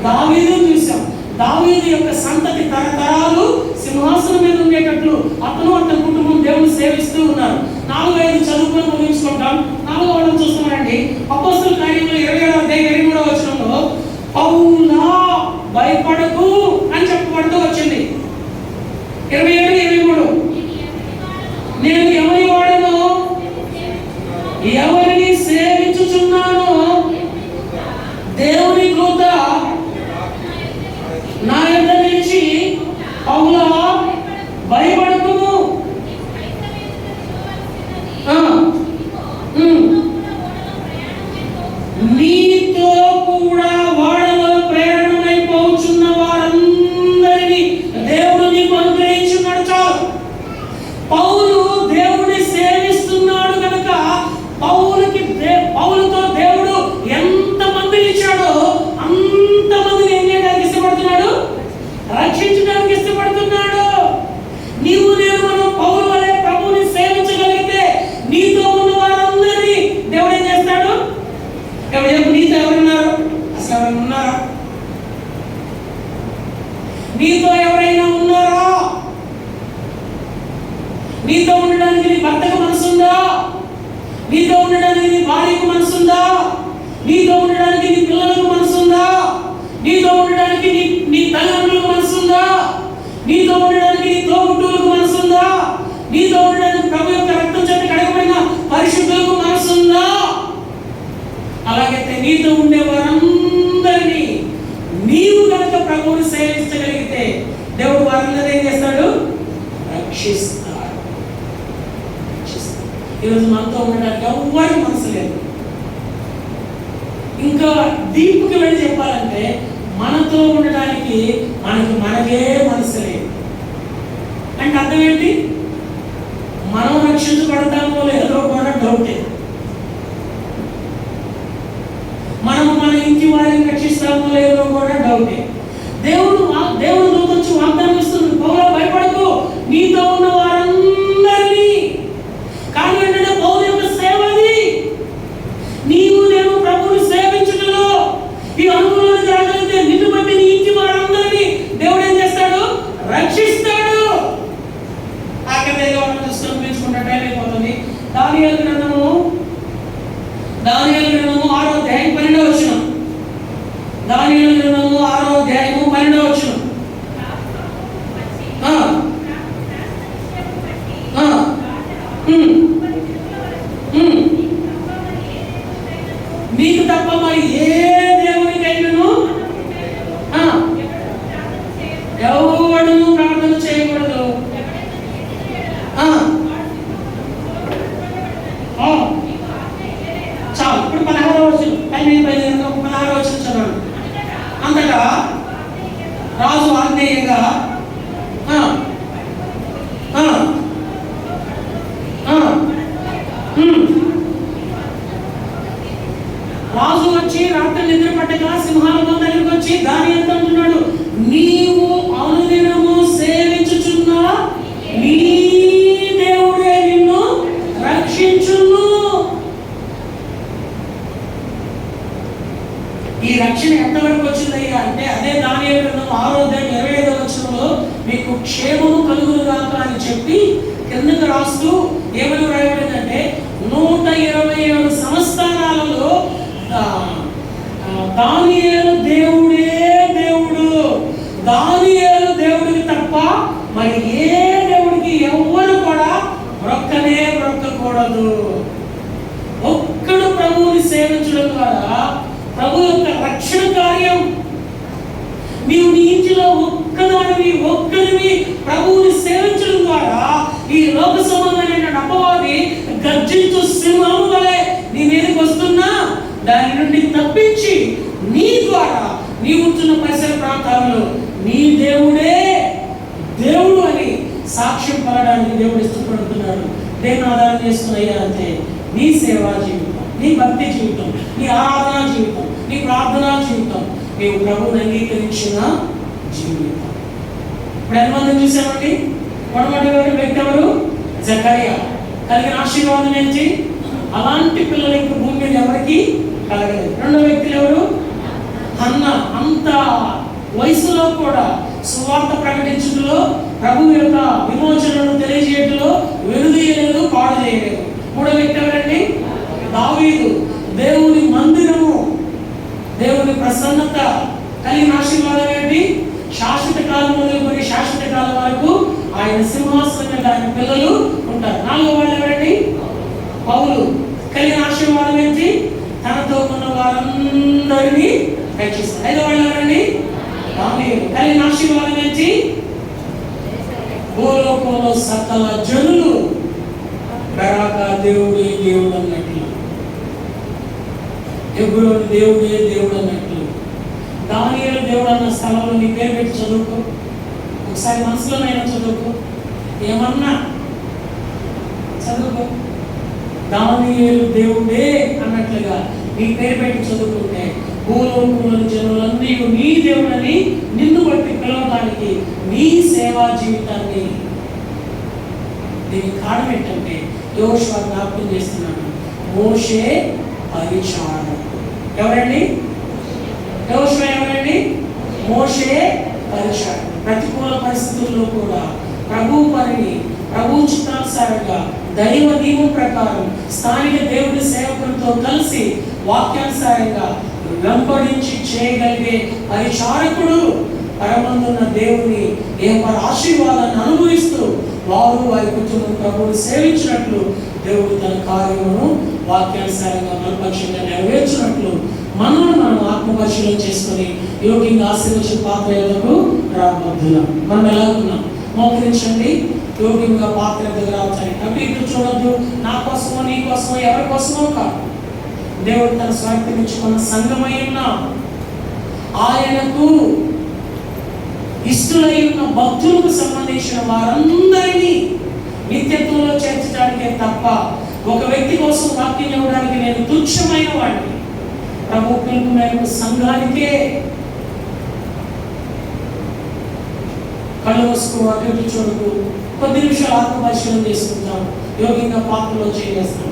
దావీదు చూసాం. దావీదు యొక్క సంతతి తరతరాలు సింహాసనం మీద ఉండేటట్లు అతను అతని కుటుంబం దేవుని సేవిస్తూ ఉన్నారు. 4-5 చదువుకుని ముగించుకుంటాం. 4వ వాళ్ళని చూస్తున్నారండి. అపోస్తలుల కార్యములు 27వ అధ్యాయం 23వ వచనంలో పౌలా భయపడకు అని చెప్పబడుతూ వచ్చింది. 27-23 నేను ఎవరి వాడను, ఎవరిని సేవించుచున్నాను, దేవుని దూత నా యొద్ద నిలిచి పౌలా భయపడకు, నీతో కూడా వాడలో ప్రయాణమైపోతున్న వారందరినీ దేవుడు నీకు అనుగ్రహించున్నాడు. చాలు. పౌలు దేవుడిని సేవిస్తున్నాడు కనుక పౌలుతో దేవుడు ఎంత మందిని ఇచ్చాడో అంతమందిని ఏం చేయడానికి ఇష్టపడుతున్నాడు? రక్షించడానికి ఇష్టపడుతున్నాడు. నీవు నేను మనం పౌలు వలె ప్రభువుని సేవించగలిగితే నీతో ఉన్న వారందరినీ దేవుడు ఏం చేస్తాడు? నీతో ఎవరున్నారు? అసలు ఎవరైనా ఉన్నారా? నీతో ఎవరైనా ఉన్నారా? నీతో ఉండడానికి నీ భర్తకు మనసుందా? నీతో ఉండడానికి నీ భార్యకు మనసుందా? నీతో ఉండడానికి నీ పిల్లలకు మనసుందా? నీతో ఉండడానికి నీ తల్లిదండ్రులకు మనసుందా? నీతో ఉండడానికి నీ తోబుట్టువులకు మనసుందా? నీతో ఉండడానికి ప్రభు యొక్క రక్తం చేత కడగబడిన పరిశుద్ధులకు మనసుందా? అలాగైతే నీతో ఉండే వారందరినీ నీవు కనుక ప్రభువుని సేవించగలిగితే దేవుడు వారందరూ ఏం చేస్తాడు? రక్షిస్తాడు. ఈరోజు మనతో ఉండడానికి ఎవ్వరికి మనసు లేదు. ఇంకా డీప్కి వెళ్ళి చెప్పాలంటే మనతో ఉండడానికి మనకే మనసు లేదు. అంటే అర్థం ఏంటి? మనం రక్షించబడతామో లేదో కూడా డౌటే. మనం మన ఇంటి వారిని రక్షిస్తామో లేదో కూడా డౌటే. దేవుడు దూత వచ్చి వాగ్దానం ఇస్తుంది, పౌలా భయపడకు, నీతో ఉన్న వారందరినీ. కానీ ఏంటంటే పౌలు యొక్క సేవది. నీవు నేను ప్రభువుని సేవించడంలో ఈ అనుభవాన్ని జరగలిగితే నిన్ను బట్టి నీ ఇంటి వారందరినీ దేవుడు ఏం చేస్తాడు? రక్షిస్తాడు. ఆఖరి వాళ్ళని చూసుకొని పెంచుకుంటే టైం అయిపోతుంది. దానియేలు గ్రంథము 6వ అధ్యాయం 12వ వచనం. దానియేలు గ్రంథము 6వ అధ్యాయము 12వ వచనం. నీకు తప్ప మరి ఏ దేవునికైనాను ఎవడను ప్రార్థన చేయకూడదు. రాజు వచ్చి రాత్రి నిద్ర పట్టగా సింహాల దగ్గరికి వచ్చి దాని ఎంత అంటున్నాడు, నీవు అనుదినము సేవించుచున్న నీ దేవుడే నిన్ను రక్షించును. ఈ రక్షణ ఎంతవరకు వచ్చిందయ్యా అంటే అదే దానియేలు గ్రంథం 6:25 వచనంలో మీకు క్షేమము కలుగును గాక అని చెప్పి కిందకు రాస్తూ ఏమని రాయబడిందంటే 127 సంవత్సరాలలో దానియేలు దేవుడే దేవుడు, దానియేలు దేవుడికి తప్ప మరి ఏ దేవుడికి ఎవ్వరు కూడా బ్రొక్కకూడదు. ఒక్కడు ప్రభువుని సేవించడం ద్వారా ప్రభు యొక్క రక్షణ కార్యం, నీవు నీ ఇంటిలో ఒక్కరివి ప్రభువుని సేవించడం ద్వారా ఈ లోక సంబంధమైన అపవాది గర్జించు సింహము వలె నీ మీదకి వస్తున్నా దాని నుండి తప్పించి నీ ద్వారా నీ ఉంటున్న పరిసర ప్రాంతాల్లో నీ దేవుడే దేవుడు అని సాక్ష్యం పడడానికి దేవుడు ఇష్టపడుతున్నాడు. దేని ఆధారం చేసుకున్నాయ్యా అంటే నీ సేవా జీవితం, నీ భక్తి జీవితం, నీ ఆరాధన జీవితం, నీ ప్రార్థనా జీవితం, నీవు ప్రభువుని అంగీకరించిన జీవితం. ఇప్పుడు ఎంతమంది చూసామండి? మొట్టమొదటి వ్యక్తి ఎవరు? జకరియా. కలిగిన ఆశీర్వాదం ఏంటి? అలాంటి పిల్లలు ఇంక భూమి మీద ఎవరికి కలగలేదు. రెండో వ్యక్తులు ఎవరు? హన్న. అంత వయసులో కూడా సువార్త ప్రకటించడంలో, ప్రభు యొక్క విమోచనను తెలియజేయడంలో వెనుదీయలేదు, పాడు చేయలేదు. మూడో వ్యక్తి ఎవరండి? దావీదు. దేవుని మందిరము, దేవుని ప్రసన్నత కలిగిన ఆశీర్వాదం ఏంటి? శాశ్వత కాలం మొదలుకొని శాశ్వత కాలం వరకు ఆయన సింహాసనం మీద ఆయన పిల్లలు ఉంటారు. నాలుగో వాళ్ళు ఎవరండి? పౌలు. కలిగిన ఆశీర్వాదం ఏంటి? తనతో ఉన్న వారందరినీ రక్షిస్తారు. ఐదో వాళ్ళు ఎవరండి? దానియేలు. కలిగిన ఆశీర్వాదం ఏంటి? భూలోకంలో సకల జనులు బరాక దేవుడే దేవుడు అన్నట్లు, ఎబ్రోను దేవుడే దేవుడు అన్నట్లు, దానియేలు దేవుడు అన్న స్థలంలో నీ పేరు పెట్టి చదువుకో. ఒకసారి మనసులోనైనా చదువుకో, ఏమన్నా చదువుకో. దానియేలు దేవుడే అన్నట్లుగా నీ పేరు పెట్టి చదువుకుంటే భూలోకంలోని జనులన్నీ నీ దేవుడని నిన్ను బట్టి పిలవడానికి నీ సేవా జీవితాన్ని. దీనికి కారణం ఏంటంటే యోషువ జ్ఞాపకం చేస్తున్నాడు, మోషే పరిచారకుడు. ఎవరండి? యోషువ ఎవరండి? మోషే పరిచారకుడు. ప్రతికూల పరిస్థితుల్లో కూడా ప్రభు పనిని ప్రభు చిత్తానుసారంగా దైవ నియమం ప్రకారం స్థానిక దేవుడి సేవకులతో కలిసి వాక్యానుసారంగా వెంబడించి చేయగలిగే పరిచారకుడు. పరమందున్న దేవుని ఆశీర్వాదాన్ని అనుభవిస్తూ వారు వారి కుటుంబం ప్రభువుని సేవించినట్లు దేవుడు తన కార్యమును వాక్యానుసారంగా మన పక్షంగా నెరవేర్చినట్లు మనం ఆత్మపరిశీలన చేసుకుని యోగ్యంగా ఆశీర్వచన పాత్రలకు రాబోతున్నాం. మనం ఎలా ఉన్నాం? మోకరించండి. యోగ్యంగా పాత్ర దగ్గర రావచ్చాలి. అటు చూడద్దు, నా కోసమో నీ కోసమో ఎవరి కోసమో కాదు. దేవుడు తన స్వార్థించుకున్న సంఘమై ఉన్నాం. ఆయనకు ఇష్టలై ఉన్న భక్తులకు సంబంధించిన వారందరినీ నిత్యత్వంలో చేర్చడానికే తప్ప ఒక వ్యక్తి కోసం వాక్యం ఇవ్వడానికి నేను తుచ్చమైన వాడిని. ప్రభు పిలుపు మేరకు సంఘానికే. కళ్ళు మూసుకో, అటు చూడకు. కొద్ది నిమిషాలు ఆత్మపరిశీలన చేసుకుంటాం. యోగ్యంగా పాత్రలో చేస్తాం.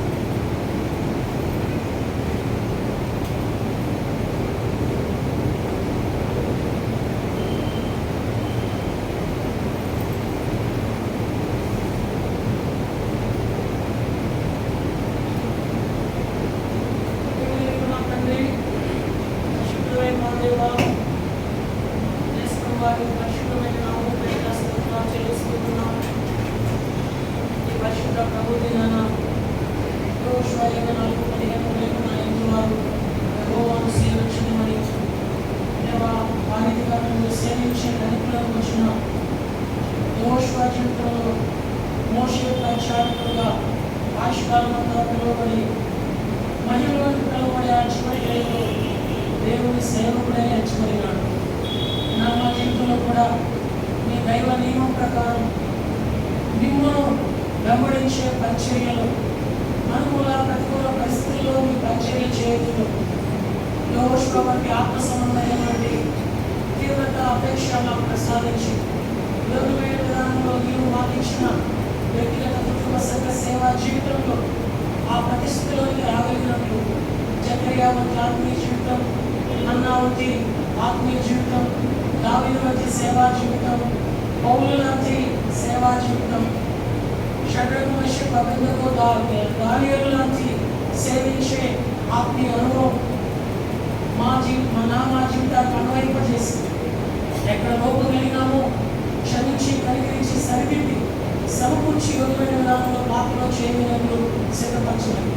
దేవుని సేవకుడే ఎంచుకున్నాడు. నా జీవితంలో కూడా మీ దైవ నియమం ప్రకారం మిమ్మల్ని వెంబడించే పరిచర్యలు, అనుకూల ప్రతికూల పరిస్థితుల్లో మీ పరిచర్య చేయదు యెహోషువ వంటి ఆత్మ సంబంధమైనటువంటి తీవ్రత అపేక్ష నాకు ప్రసాదించి యోగ్యమైన విధానంలో నీవు మాకు ఇచ్చిన వ్యక్తిగత కుటుంబ సంఘ సేవా జీవితంలో ఆ ప్రతిష్ఠలోకి రాగలిగినట్లు జకరియా వంటి ఆత్మీయ జీవితం, అన్నా వంటి ఆత్మీయ జీవితం, దావీదు వంటి సేవా జీవితం, పౌలు లాంటి సేవా జీవితం, షడ్రకు మెషకు అబెద్నెగో దానియేలు లాంటి సేవించే ఆత్మీయ అనుభవం మా జీవితాన్ని అన్వయింపజేసి ఎక్కడ లోపం కలిగినామో క్షమించి కనికరించి సరిదిద్ది సమకూర్చి యోగ్యమైన విధానంలో పాత్రలో చేయగలను సిద్ధపరచండి.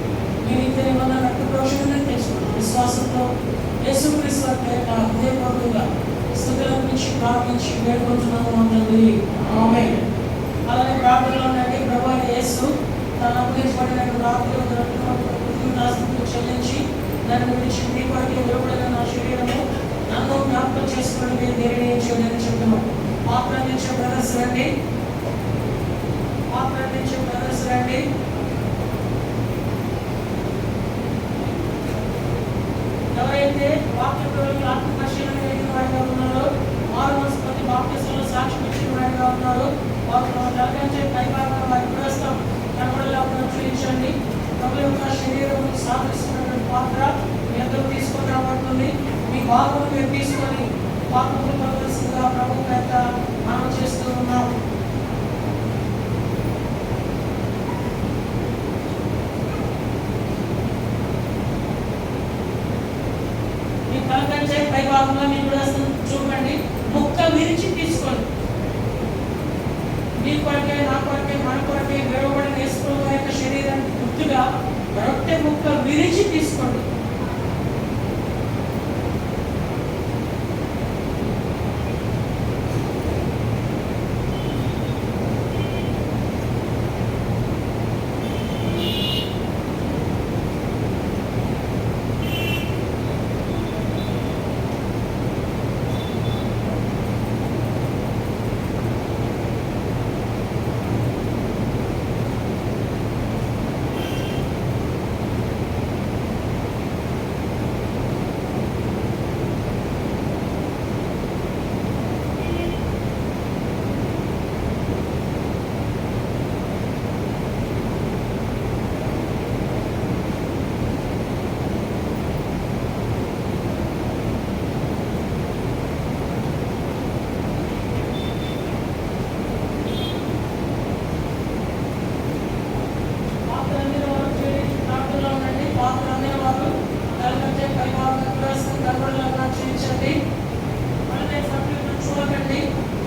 మీరు ఇద్దరి వల్ల రక్త ప్రోక్షణ తెచ్చుకున్నాను విశ్వాసంతో యేసుక్రీస్తు వారి పేరిట హృదయపూర్వకంగా స్తుతులను గురించి ప్రార్థించి వేడుకుంటున్నాము తండ్రి. ఆమేన్. అలాగే ప్రార్థనలో ఉండండి. ప్రభువైన యేసు తను అప్పగించబడినటువంటి రాత్రులు చెల్లించి దాన్ని గురించి మీ కొరకే విలువబడిన నా శరీరము నన్ను జ్ఞాపకం చేసుకుని మీరు దేనిని చేయలేని చెప్తున్నాం. ఆక్రందించే బ్రదర్స్ రండి, ఆక్రందించే బ్రదర్స్ రండి. ఎవరైతే వాక్య ప్రవక్తలు ఆత్మ పరిశీలన కలిగిన వారిగా ఉన్నారో, మారు మనసు పొంది బాప్తిస్మలో సాక్ష్యం ఇచ్చిన వారిగా ఉన్నారో, వారు జరగించే పైభాగం వారి పురస్తం కనబడలేకుండా చూపించండి. ప్రభు యొక్క శరీరం సాధిస్తున్నటువంటి పాత్ర మీ అందరూ తీసుకొని రాబడుతుంది. మీ భాగం మీరు తీసుకొని పాత్రలు పడవలసిందిగా ప్రభు యొక్క మనం చేస్తూ ఉన్నాం. మీ తలకంచే పై భాగంలో మీ పురస్తం చూడండి. ముక్క విరిచి తీసుకోండి. మీ కొరకే, నా కొరకే, మన కొరకే విడవబడిన యేసుప్రభువు యొక్క శరీరానికి గుర్తుగా రొట్టె ముక్క విరిచి తీసుకోండి. చూడకండి,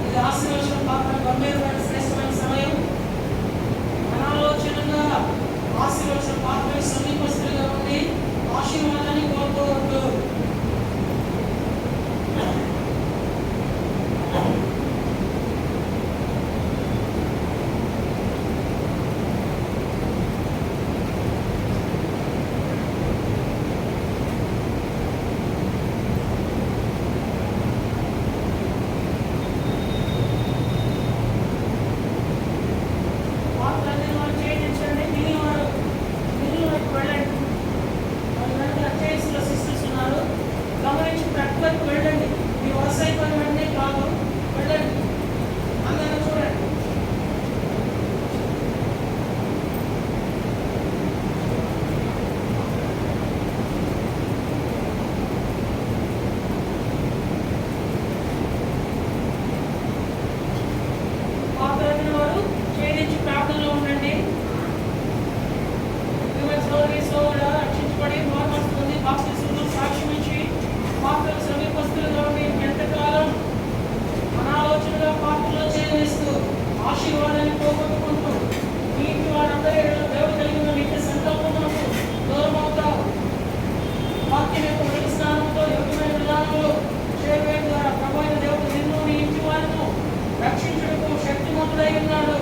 ఇది ఆశీర్వచనం పాత్ర గంభీరమైన శ్రేష్టమైన సమయం. అనాలోచనగా ఆశీర్వచన పాత్ర సమీపస్తులుగా ఉండి ఆశీర్వాదాన్ని కోరుకోవద్దు. ఆశీర్వాదాన్ని పోగొట్టుకుంటూ నీటి వారందరూ దేవుడు కలిగిన నిత్య సంకల్పములకు దూరం అవుతావు. వాక్యం యొక్క వెలుగు స్నానంతో యోగ్యమైన విధానంలో చేయడం ద్వారా ప్రభు అయిన దేవుడు నిన్ను నీ ఇంటి వారిను రక్షించుటకు శక్తిమంతుడై ఉన్నాడు.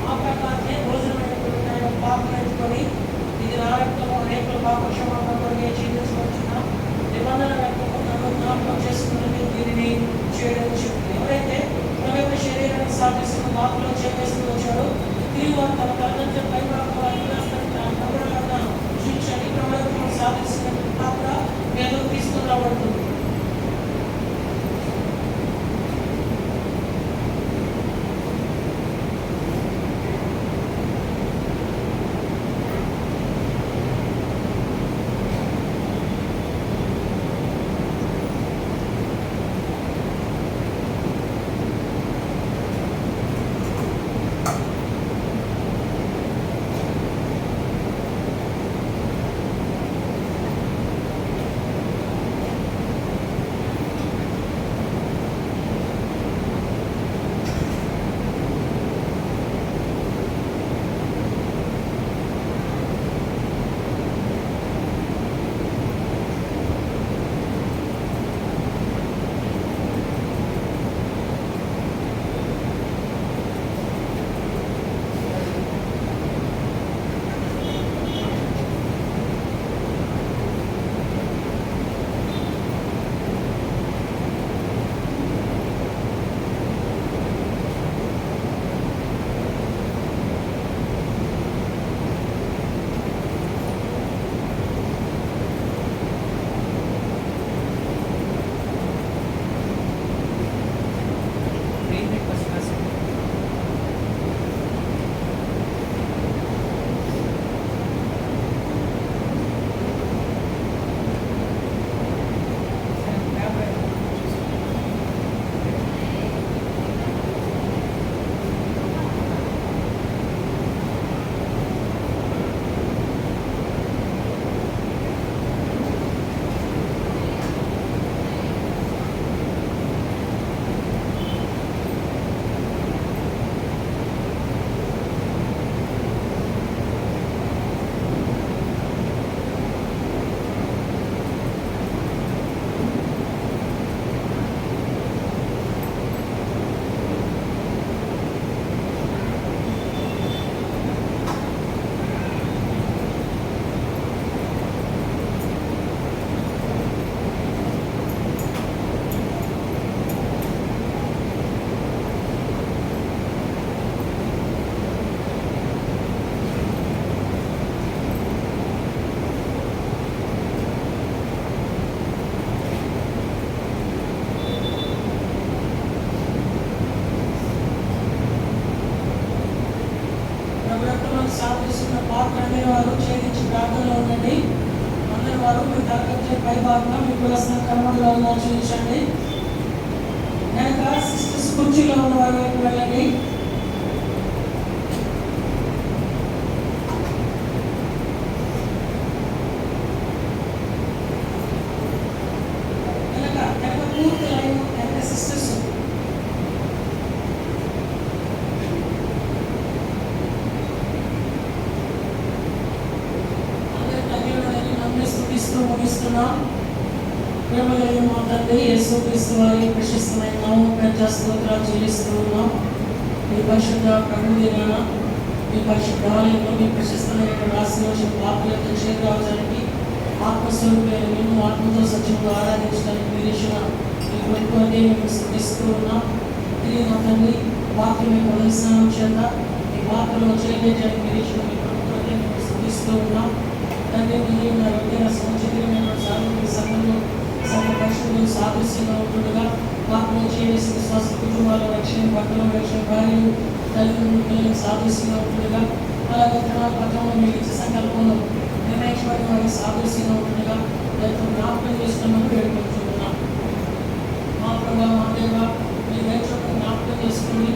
ఆ ప్రకారమే భోజనమైనటువంటి పాపం ఎత్తుకొని ఇది నా రక్తము అనేకుల పాప క్షమాపణ కొరకే చిందించవచ్చున నిబంధన రక్తము నన్ను జ్ఞాపకం చేసుకుని దీనిని చేయడం చెప్తుంది. ఎవరైతే తన యొక్క శరీరాన్ని సాధిస్తున్న మాటలో చేస్తూ వచ్చాడో తిరిగి వారు తన తల్లిదండ్రుల పై ప్రభుత్వంలో సాధిస్తున్న పాత్ర అనే వారు ఛేదించి ప్రార్థనలో ఉండండి. అందరి వారు మీ తరగతి పై భాగంగా మీకు వస్తున్న క్రమంలో చూపించండి. కనుక సిస్టర్స్ కుర్చీలో ఉన్న వారి వైపు వెళ్ళండి. పూర్తి లైన్ కనుక సిస్టర్స్ ముగిస్తున్నాం. ప్రేమలేని మా తండ్రి యేసుక్రీస్తు వారి ప్రశస్తమైన నామమున పెద్ద స్తోత్రాలు చెల్లిస్తూ ఉన్నాం. మీ పరిశుద్ధ ప్రభు దినాన మీ పరిశుద్ధ ఆలయంలో మీ ప్రశస్తమైన ఆశీర్వచన పాత్రలతో చేరుకోవడానికి ఆత్మస్వరూపమైన మేము ఆత్మతో సత్యంగా ఆరాధించడానికి మీరు ఇచ్చిన మీ ప్రభుత్వాన్ని మేము స్థుతిస్తూ ఉన్నాం. తిరిగి మా తండ్రి వాక్యం మీ మొదటి చేత మీ పాత్రలో చేయించడానికి మీరు ఇచ్చిన మీ ప్రభుత్వాన్ని మేము స్థుతిస్తూ ఉన్నాం. తండ్రి మీరు నా వ్యక్తిగత సంచరితమైన సాగుతున్న సంఘంలో సగ పరిశుద్ధులు సాదృశ్యంగా ఉంటుండగా వాక్యం చేసి విశ్వాస కుటుంబాల రక్షణ భక్తుల రక్షణ భార్యలు తల్లిదండ్రులు సాదృశ్యంగా ఉంటుండగా అలాగే తన పథంలో మీ ఇచ్చే సంకల్పంలో నిర్ణయించబడిన వారి సాదృశ్యంగా ఉంటుండగా దాంతో జ్ఞాపకం చేసుకున్నామని వేడుకుంటున్నాం. మా ప్రభావ మా దేవ మీ వేచోట జ్ఞాపకం చేసుకుని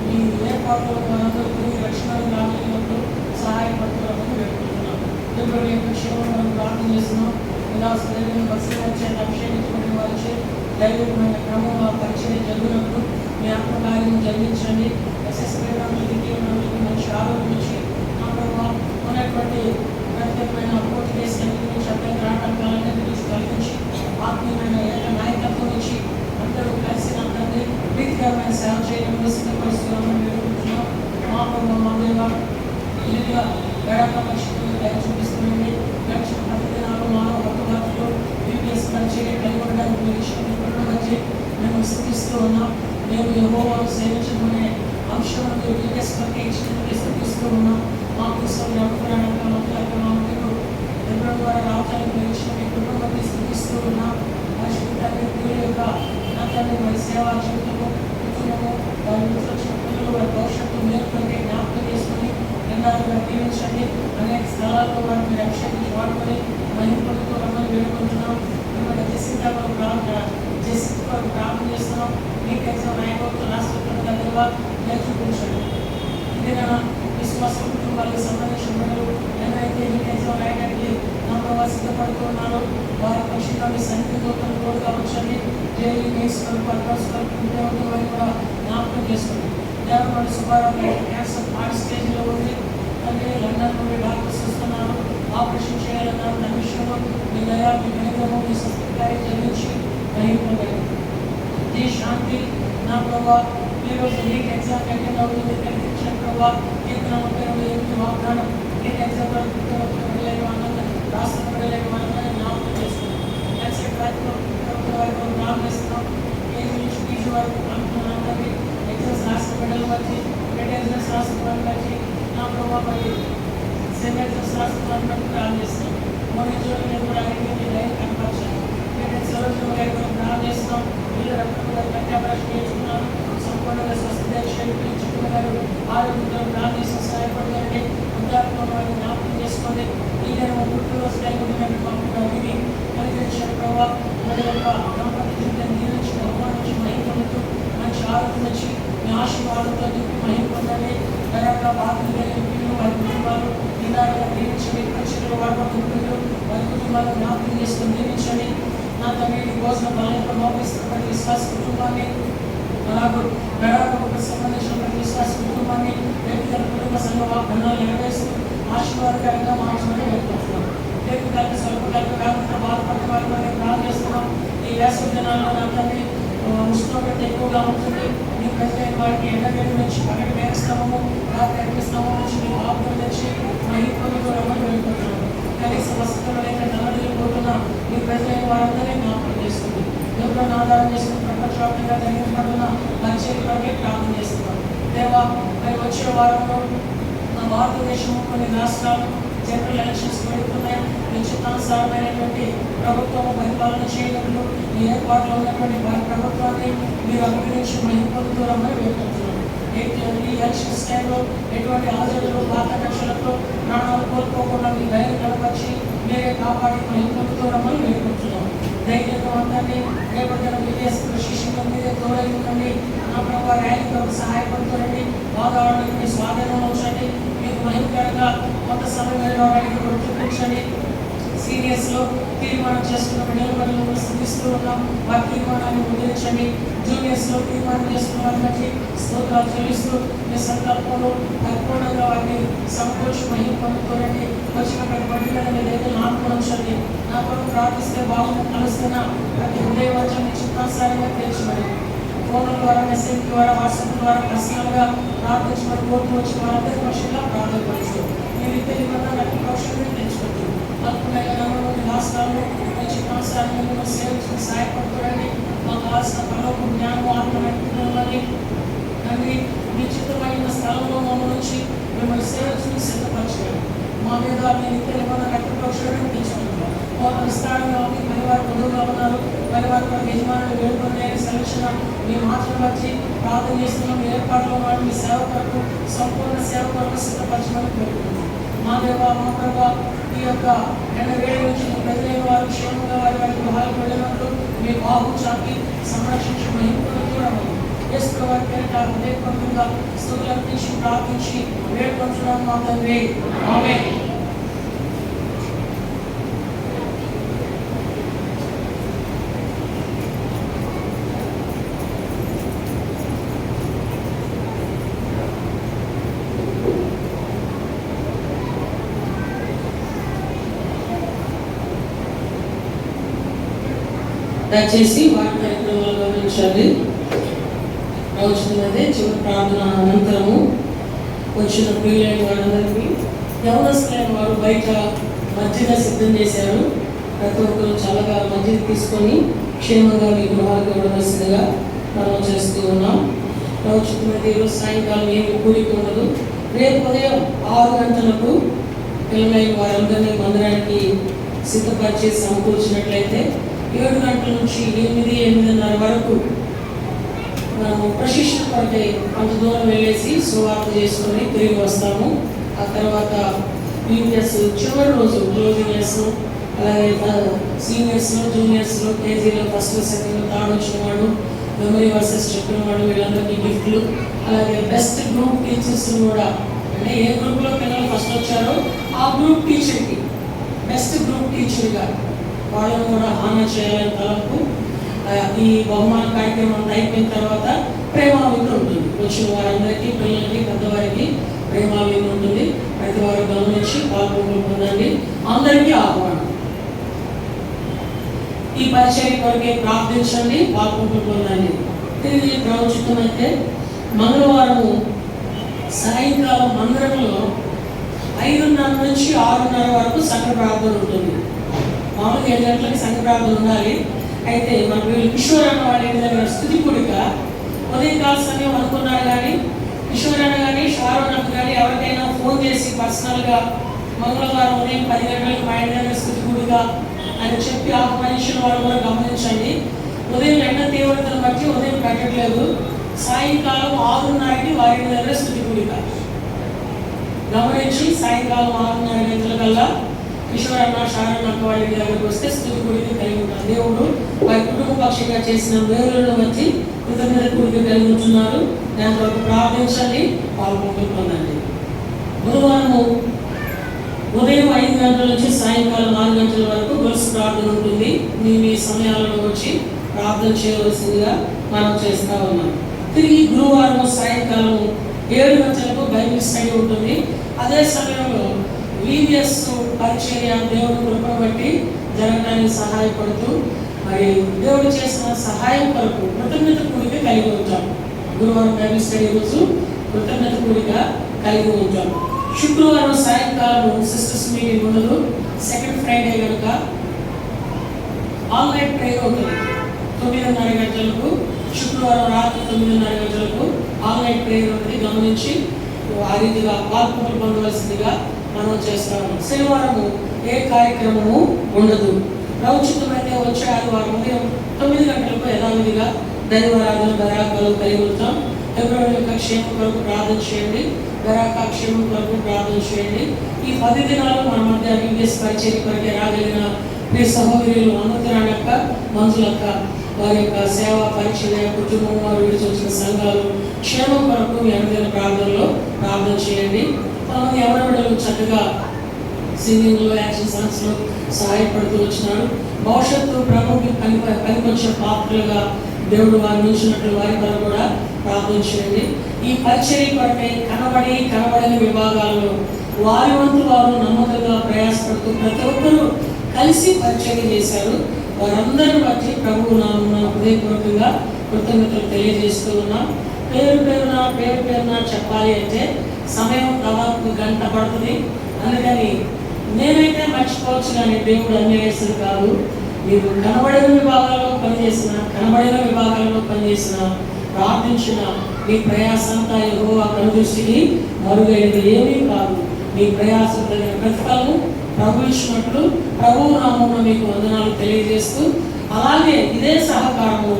మీ ఏర్పాటులో మనందరికీ రక్షణ రాగలిగినప్పుడు సహాయపడుతున్నామని వేడుకుంటున్నాం. దేవుడి యొక్క క్షేమం మనం ప్రార్థన చేస్తున్నాం. ఇలా శరీరం బస్సు అభిషేకించబడిన వారిచే దైవికమైన క్రమంలో పరిచయం జరిగినప్పుడు మీ ఆత్మకార్యం జరిగించండి. యశస్సుకి మంచి ఆరోగ్యం ఇచ్చి మా ప్రభావం ఉన్నటువంటి ప్రత్యేకమైన పోటీ చేసి నుంచి అత్యంత ఆటంకాలన్నింటి నుంచి కలిగించి ఆత్మీయమైన ఏక నాయకత్వం ఇచ్చి అందరూ కలిసినంతని ప్రీతికరమైన సేవ చేయడంలో సిద్ధపరుస్తున్నామని వేడుకుంటున్నాం. మా ప్రభావం మా దేవ ఇదిగా గడప పక్షులు దయ చూపిస్తున్నాయి. లక్ష్యం ప్రతిదినాలు మానవ హక్కులు యూపీఎస్ పరిచయం కనుగొనడానికి మధ్య మేము స్థితిస్తూ ఉన్నాం. మేము యెహోవాను సేవించుకునే అంశాలను యూపీఎస్ పట్టి స్థితిస్తూ ఉన్నాం. మాకు ఎవరి ద్వారా రావడానికి ఇచ్చిన మీ కుటుంబాన్ని స్థితిస్తూ ఉన్నాం. పరిశుద్ధి యొక్క నాతని వారి సేవా జీవితము కుటుంబము వారి వచ్చిన పిల్లలు వారి భవిష్యత్తు మేలుకొనే జ్ఞాపకం చేసుకుని ఎన్నాళ్ళుగా జీవించండి. అనేక స్థలాల్లో వారిని రక్షించి వాడుకొని మహిళలతో రమ్మని వేడుకుంటున్నాం. మిమ్మల్ని జెసికాకు ప్రార్థన చేస్తున్నాం. మీకు ఎగ్జామ్ అయిపోతూ రాష్ట్ర దేవా చూపించండి. ఇది నా విశ్వాస కుటుంబాలకు సంబంధించిన బిడ్డలు ఎవరైతే మీకు ఎగ్జామ్ రాయడానికి నా ప్రభావ సిద్ధపడుతున్నారో వారి పక్షంగా మీ సన్నిధితో తోడుగా వచ్చండి. జైలు కేసులు పర్పస్లు ఉద్యోగులు కూడా జ్ఞాపకం చేసుకోండి. దేవవాడి సుబ్బారావు క్యాన్సర్ 3rd స్టేజ్లో ఉంది. అంటే లండన్ నుండి డాక్టర్స్ వస్తున్నారు, ఆపరేషన్ చేయాలన్నారు. దాని విషయంలో మీ దయా మీ వేగము మీ సత్కార్య జరిగించి గ్రహింపగలరు. ఈ శాంతి నా ప్రభావ ఈరోజు నీకు ఎగ్జామ్ అటెండ్ అవుతుంది కనిపించిన ప్రభావ నీకు నమ్మకం వాగ్దానం నీకు ఎగ్జామ్ వెళ్ళలేని వాళ్ళని రాష్ట్రపడలేని వాళ్ళని జ్ఞాపకం చేస్తున్నాం. ప్రారంభిస్తున్నాం. కేజీ నుంచి పీజీ వరకు అనుకున్నాం. ఎగ్జామ్స్ రాష్ట్ర బిడ్డల మధ్య ఎగ్జామ్స్ రాష్ట్రాన్ని బట్టి నా ప్రభావ సెమిస్టర్స్ రాష్ట్రాన్ని బట్టి ప్రారంభిస్తున్నాం. మోనిటోరింగ్ కూడా కనపరచాలి. ప్రారంభిస్తున్నాం. వీళ్ళు రక్తం చేసుకున్నారు. సంపూర్ణంగా స్వస్థ చుట్టుకున్నారు. ఆరోగ్యంతో ప్రారంభిస్తాం. సహాయపడగలండి. వృద్ధాత్మ వారిని జ్ఞాపకం చేసుకోండి. ఈయన పుట్టినరోజు పంపిన విని కలిగించిన ప్రభావ వారి యొక్క దంపతి జీవితాన్ని నిర్మించి అవమానించి మహిళలతో మంచి ఆరోగ్యం వచ్చి మీ ఆశీర్వాదంతో దిప్పి మహిళ పొందండి. దయగా బాధలు కలిగిన వారి కుటుంబాలు నిదాగా దీవించండి. పరీక్షలు వాడుకుంటున్నారు. వారి కుటుంబాలను జ్ఞాపకం చేసుకుని దీవించండి. నా తండ్రి భోజన బలంగా మోపిస్తున్న ప్రతి విశ్వాస కుటుంబాన్ని అలాగే గడాలకు సంబంధించిన ప్రతి విశ్వాస కుటుంబాన్ని వ్యక్తిగత కుటుంబ సంఘ వాగ్దానాలు నెరవేరుస్తూ ఆశీర్వాదకరంగా మార్చమని వేడుకుంటున్నాం. వ్యక్తిగత స్వల్పకాలిక కాకుండా బాధపడే వారిని ప్రార్థిస్తున్నాం. ఈ వేసవి దినాల్లో నా తండ్రి ఉష్ణోగ్రత ఎక్కువగా ఉంటుంది. మీ ప్రజలైన వారికి ఎండవేడి నుంచి పగటి వేస్తాము రాత్రి అనిపిస్తాము నుంచి మీ ఆపుల నుంచి మహిళతో రమ్మని వేడుకుంటున్నాము. కనీస వసతులు లేక నల్లడిల్లిపోతున్న మీ ప్రజలైన వారందరినీ జ్ఞాపకం చేసుకుంది. దేవులను ఆధారం చేసుకుని ప్రపంచవ్యాప్తంగా జరిగించబడుతున్న పరిచయం కొరకే ప్రార్థన చేస్తున్నాం. దేవా మరి వచ్చే వారంలో మన భారతదేశంలో కొన్ని రాష్ట్రాలు జనరల్ ఎలక్షన్స్ పెడుతున్నాయి. నిశ్చితానుసారమైనటువంటి ప్రభుత్వం పరిపాలన చేయగలరు. ఈ ఏర్పాట్లో ఉన్నటువంటి వారి ప్రభుత్వాన్ని మీరు అభివృద్ధి మహిళతో రమ్మని వేడుకుంటున్నాం. ఈ ఎలక్షన్స్ టైంలో ఎటువంటి అలజడులు ఆకాంక్షలతో ప్రాణాలు కోల్పోకుండా మీ ధైర్యం కనపరిచి మీరే కాపాడి పొందుతున్నామని వేడుకుంటున్నాం. ధైర్యంగా ఉండండి, రేపటి దినం విజయస్తున్న శిష్యుల మీదే తోడై ఉండండి. నా ప్రభావ ర్యాలీతో సహాయపడుతుండండి, వాతావరణాన్ని స్వాధీనంలో ఉంచండి. మీకు మహిమకరంగా కొంత సమయం చూపించండి. సీనియర్స్లో తీర్మానం చేసుకున్న నిలబడులను స్థితిస్తూ ఉన్నాం, వారి తీర్మానాన్ని ముద్రించండి. జూనియర్స్లో తీర్మానం చేసుకున్న వారి బట్టి స్తోత్రాలు చెల్లిస్తూ మీ సంకల్పంలో పరిపూర్ణంగా వారిని సమకూర్చి మహిమ పొందుకోరండి. వచ్చిన ప్రతి పట్టుదల మీ దగ్గర ఆత్మనుంచండి. నా కొరకు ప్రార్థిస్తే బాగుంది కలుస్తున్న ప్రతి హృదయవచనం మీ చిత్తానుసారంగా తీర్చమని ఫోన్ల ద్వారా, మెసేజ్ ద్వారా, వాట్సాప్ ద్వారా పర్సనల్గా ప్రార్థించమని కోర్టు వచ్చి వారందరి పక్షంగా ప్రార్థపరుస్తూ మీరు ఇద్దరి వల్ల నాకు పక్షంగా తెచ్చుకుంటూ రాష్ట్రాల్లో చిత్తానుసారంగా సేవకు సహాయపడుతుండండి. మాకు కావాల్సిన పనులకు జ్ఞానం ఆత్మని తండ్రి మీ చిత్తమైన స్థలంలో మమ్మల్ని నుంచి మిమ్మల్ని సేవకు సిద్ధపరచండి. మా మీద మీ ఇద్దరి వల్ల రక్తపక్షులను తెచ్చుకుంటున్నాం. వారు విస్తారంగా ఉంది, పరివారు పొందుగా ఉన్నారు. పరివారు యజమానులు వేడుకొని సెలక్షన్ మీ మాటలు బట్టి ప్రార్థన చేస్తున్నాం. ఏర్పాట్లో వాళ్ళు మీ సేవ కొరకు సంపూర్ణ సేవ కొరకు సిద్ధపరచమని కోరుకుంటున్నాం. మా దేవ, మా ప్రభావ ఈ యొక్క 2 నుంచి ప్రజలైన వారు క్షేమంగా వారి గృహాలకు వెళ్ళినట్లు మీ బాబు చాపి సంరక్షించి మహిమను చూడము. యేసు వారి పేరిట హృదయపూర్వకంగా స్తుతులు అర్పించి ప్రార్థించి వేడుకుంటున్నాం మా తండ్రి, ఆమేన్. దయచేసి వారి కార్యక్రమాలు గమనించాలి. వచ్చినదే చివరి ప్రార్థన అనంతరము వచ్చిన ప్రియులైన వారందరికీ యవనస్తులైన వారు బయట మధ్యగా సిద్ధం చేశారు. ప్రతి ఒక్కరు చల్లగా మధ్య తీసుకొని క్షేమంగా మీ గృహాలకు వెళ్ళవలసిందిగా మనం చేస్తూ ఉన్నాం. వచ్చినది ఈరోజు సాయంకాలం ఏమి కూడిక ఉండదు. రేపు ఉదయం 6 గంటలకు పిల్లలైన వారందరినీ మందిరానికి సిద్ధపరిచి సమకూర్చినట్లయితే 7 గంటల నుంచి 8-8:30 వరకు మనము ప్రశిక్షణ కొరకై కొంత దూరం వెళ్ళేసి సువార్త చేసుకొని తిరిగి వస్తాము. ఆ తర్వాత యూనియర్స్ చివరి రోజు క్లోజింగ్ లెస్, అలాగే సీనియర్స్లో, జూనియర్స్లో, కేజీలో, ఫస్ట్, సెకండ్, థర్డ్ వచ్చిన వాడు, మెమరీ వర్సెస్ చెప్పిన వాడు, వీళ్ళందరికీ గిఫ్ట్లు, అలాగే బెస్ట్ గ్రూప్ టీచర్స్ కూడా, అంటే ఏ గ్రూప్లో పిల్లలు ఫస్ట్ వచ్చారో ఆ గ్రూప్ టీచర్కి బెస్ట్ గ్రూప్ టీచర్గా వాళ్ళను కూడా ఆనర్ చేయాలని తలపు. ఈ బహుమాన కార్యక్రమం అయిపోయిన తర్వాత ప్రేమావిందు ఉంటుంది. వచ్చిన వారందరికీ, పిల్లలకి, పెద్దవారికి ప్రేమావిందు ఉంటుంది. ప్రతి వారు గమనించి పాల్గొనలు పొందండి. అందరికీ ఆహ్వానం. ఈ పరిచయం కొరకే ప్రార్థించండి, పాల్గొనలు పొందండి. తిరిగి ప్రవచితమైతే మంగళవారము సాయంకాలం మందిరంలో 5:30 నుంచి 6:30 వరకు సంఘ ప్రార్థన ఉంటుంది. మామూలుగా 7 గంటలకి సంఘ ప్రార్థన ఉండాలి. అయితే మన కిషోరన్న వాళ్ళ ఇంటి దగ్గర స్థుతి కూడిక ఉదయకాల సమయం అనుకున్నారు. కానీ కిషోరన్న కానీ షారోన్ కానీ ఎవరికైనా ఫోన్ చేసి పర్సనల్గా మంగళవారం ఉదయం 10 గంటలకు మా ఇంటి దగ్గర స్థుతి కూడిక అని చెప్పి ఆహ్వానించిన వాళ్ళు కూడా గమనించండి. ఉదయం ఎండ తీవ్రతను బట్టి ఉదయం పెట్టట్లేదు. సాయంకాలం 6:30కి వారి ఇంటి దగ్గర స్థుతి కూడిక గమనించి సాయంకాలం 6:30 గంటలకల్లా కిషోరన్న, షారోన్ వాళ్ళ ఇంటి దగ్గరకు వస్తే స్థుతి కూడిక కలిగి ఉంటారు. దేవుడు వారి కుటుంబ పక్షంగా చేసిన మేలులను బట్టి కృతజ్ఞత కూడిక కలిగి ఉంటున్నారు. దాని కొరకు ప్రార్థించండి, పాల్గొంటుందండి. గురువారము ఉదయం 5 గంటల నుంచి సాయంకాలం 4 గంటల వరకు గొలుసు ప్రార్థన ఉంటుంది. మీ సమయాలలో వచ్చి ప్రార్థన చేయవలసిందిగా మనం చేస్తూ ఉన్నాం. తిరిగి గురువారం సాయంకాలం 7 గంటలకు బైబిల్ స్టడీ ఉంటుంది. అదే సమయంలో VBS పరిచర్య దేవుడు కృపను బట్టి జరగడానికి సహాయపడుతూ మరి దేవుడు చేసిన సహాయం కొరకు కృతజ్ఞత కూడిక కలిగి ఉంటాం. గురువారం బైబిల్ స్టడీ రోజు కృతజ్ఞత కూడిక కలిగి ఉంటాం. శుక్రవారం సాయంకాలం సిస్టర్స్ మీటింగ్ ఉండదు. సెకండ్ ఫ్రైడే కనుక ఆల్ నైట్ ప్రేయర్ అవుతుంది 9:30 గంటలకు. శుక్రవారం రాత్రి 9:30 గంటలకు ఆల్ నైట్ ప్రేయర్ ఉంటుంది. గమనించి ఆ రీతిగా పాల్గొనలు పొందవలసిందిగా మనం చేస్తాము. శనివారము ఏ కార్యక్రమము ఉండదు. రౌచితమైతే వచ్చే ఆదివారం ఉదయం 9 గంటలకు యథావిధిగా దైవారాధన బరాకాలు కలిగి ఉంటాం. ఎవరి యొక్క క్షేమం కొరకు ప్రార్థన చేయండి. గరాక క్షేమం కొరకు ప్రార్థన చేయండి. ఈ 10 దినాలు మన మధ్య యూఎస్ పరిచర్య కొరకే రాగలిగిన మీ సహోదరులు అనంతరాణక్క, మంజులక్క, వారి యొక్క సేవా పరిచర్య, కుటుంబం, వారు విడిచి వచ్చిన సంఘాలు క్షేమం కొరకు మీ అనుదిన ప్రార్థనలో ప్రార్థన చేయండి. కొంతమంది ఎవరి బిడ్డలు చక్కగా సింగింగ్లో, యాక్షన్ సాంగ్స్లో సహాయపడుతూ వచ్చినారు. భవిష్యత్తు ప్రభుకి పనికొచ్చే పాత్రలుగా దేవుడు వారిని ఉంచినట్లు వారి కొరకు కూడా ప్రార్థన చేయండి. ఈ పరిచర్య కొరకై కనబడని విభాగాల్లో వారి వంతు వారు నమ్మకంగా ప్రయాసపడుతూ ప్రతి ఒక్కరూ కలిసి పరిచర్య చేశారు. వారందరిని బట్టి ప్రభువు నామమున హృదయపూర్వకంగా కృతజ్ఞతలు తెలియజేస్తూ ఉన్నాం. పేరు పేరున చెప్పాలి అంటే సమయం దాదాపు గంట పడుతుంది. అందుకని నేనైతే మర్చిపోవచ్చు, కానీ దేవుడు అన్యాయస్తుడు కాదు. మీరు కనబడిన విభాగాల్లో పనిచేసిన ప్రార్థించిన మీ ప్రయాసంతా యెహోవా కనుదృష్టికి మరుగైనది ఏమీ కాదు. మీ ప్రయాసం తగిన ప్రతిఫలము ప్రభు ఇచ్చినట్లు ప్రభువు నామమున మీకు వందనాలు తెలియజేస్తూ, అలాగే ఇదే సహకారము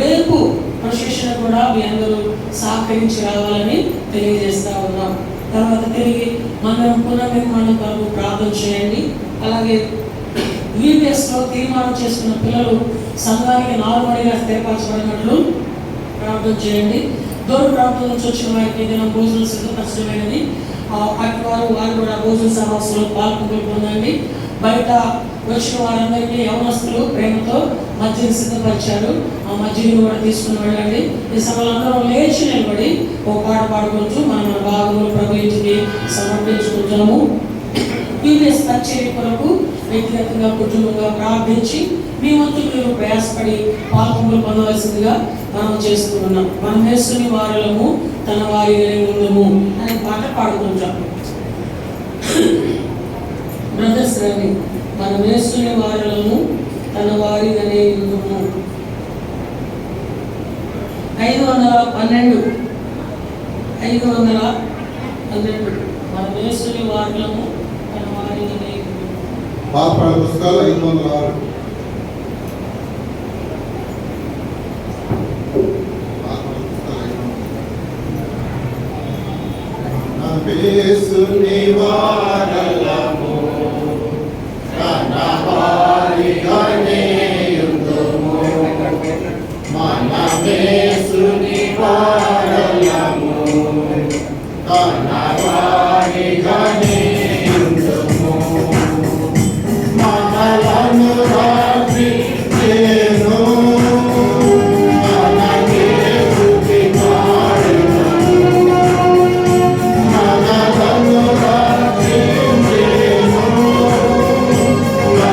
రేపు ప్రశిక్షణ కూడా మీ అందరూ సహకరించి రావాలని తెలియజేస్తూ ఉన్నాం. తర్వాత తిరిగి మనం పునర్నిర్మాణం కొరకు ప్రార్థన చేయండి. అలాగే యూపీఎస్లో తీర్మానం చేసుకున్న పిల్లలు సంఘానికి నార్మల్గా స్థిరపరచబడినట్లు ప్రార్థన చేయండి. దూర ప్రాంతం నుంచి వచ్చిన వారికి ఏదైనా భోజనం సిద్ధపరచమైనది, అటు వారు కూడా భోజన సమావేశంలో పాల్గొనండి. బయట వచ్చిన వారందరికీ యవనస్తులు ప్రేమతో మధ్యని సిద్ధపరిచారు. ఆ మధ్యని కూడా తీసుకుని వెళ్ళండి. ఈ సమయంలో అందరం లేచి నిలబడి ఒక పాట పాడుకుంటూ మన భాగములు ప్రభు ఇంటికి సమర్పించుకుంటాము. యూపీఎస్ పరిచర్య కొరకు వ్యక్తిగతంగా కుటుంబంగా ప్రార్థించి మీ వంతు మీరు ప్రయాసపడి పాల్గొనలు పొందవలసిందిగా మనం చేస్తున్నాం. మనం యేసుని వారులము తన వారి ఉందము అనే పాట పాడుకుంటాం. బ్రదర్స్ రండి, మనం యేసుని వారులము తన వారి ఉందము. 512 మనం యేసుని వారులము తన వారి పాఠశాల పుస్తకాలు 506. యేసుని వారలము తన వారిగానే యుందుము. మన యేసుని వారలము తన వారిగానే యుందుము. మనలను రక్షించెను, మనకే స్తుతి పాడెదము. మనలను రక్షించెను,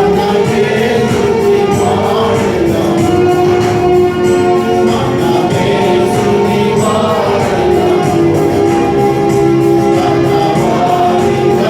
మనకే స్తుతి పాడెదము. మన యేసుని వారలము తన వారిగా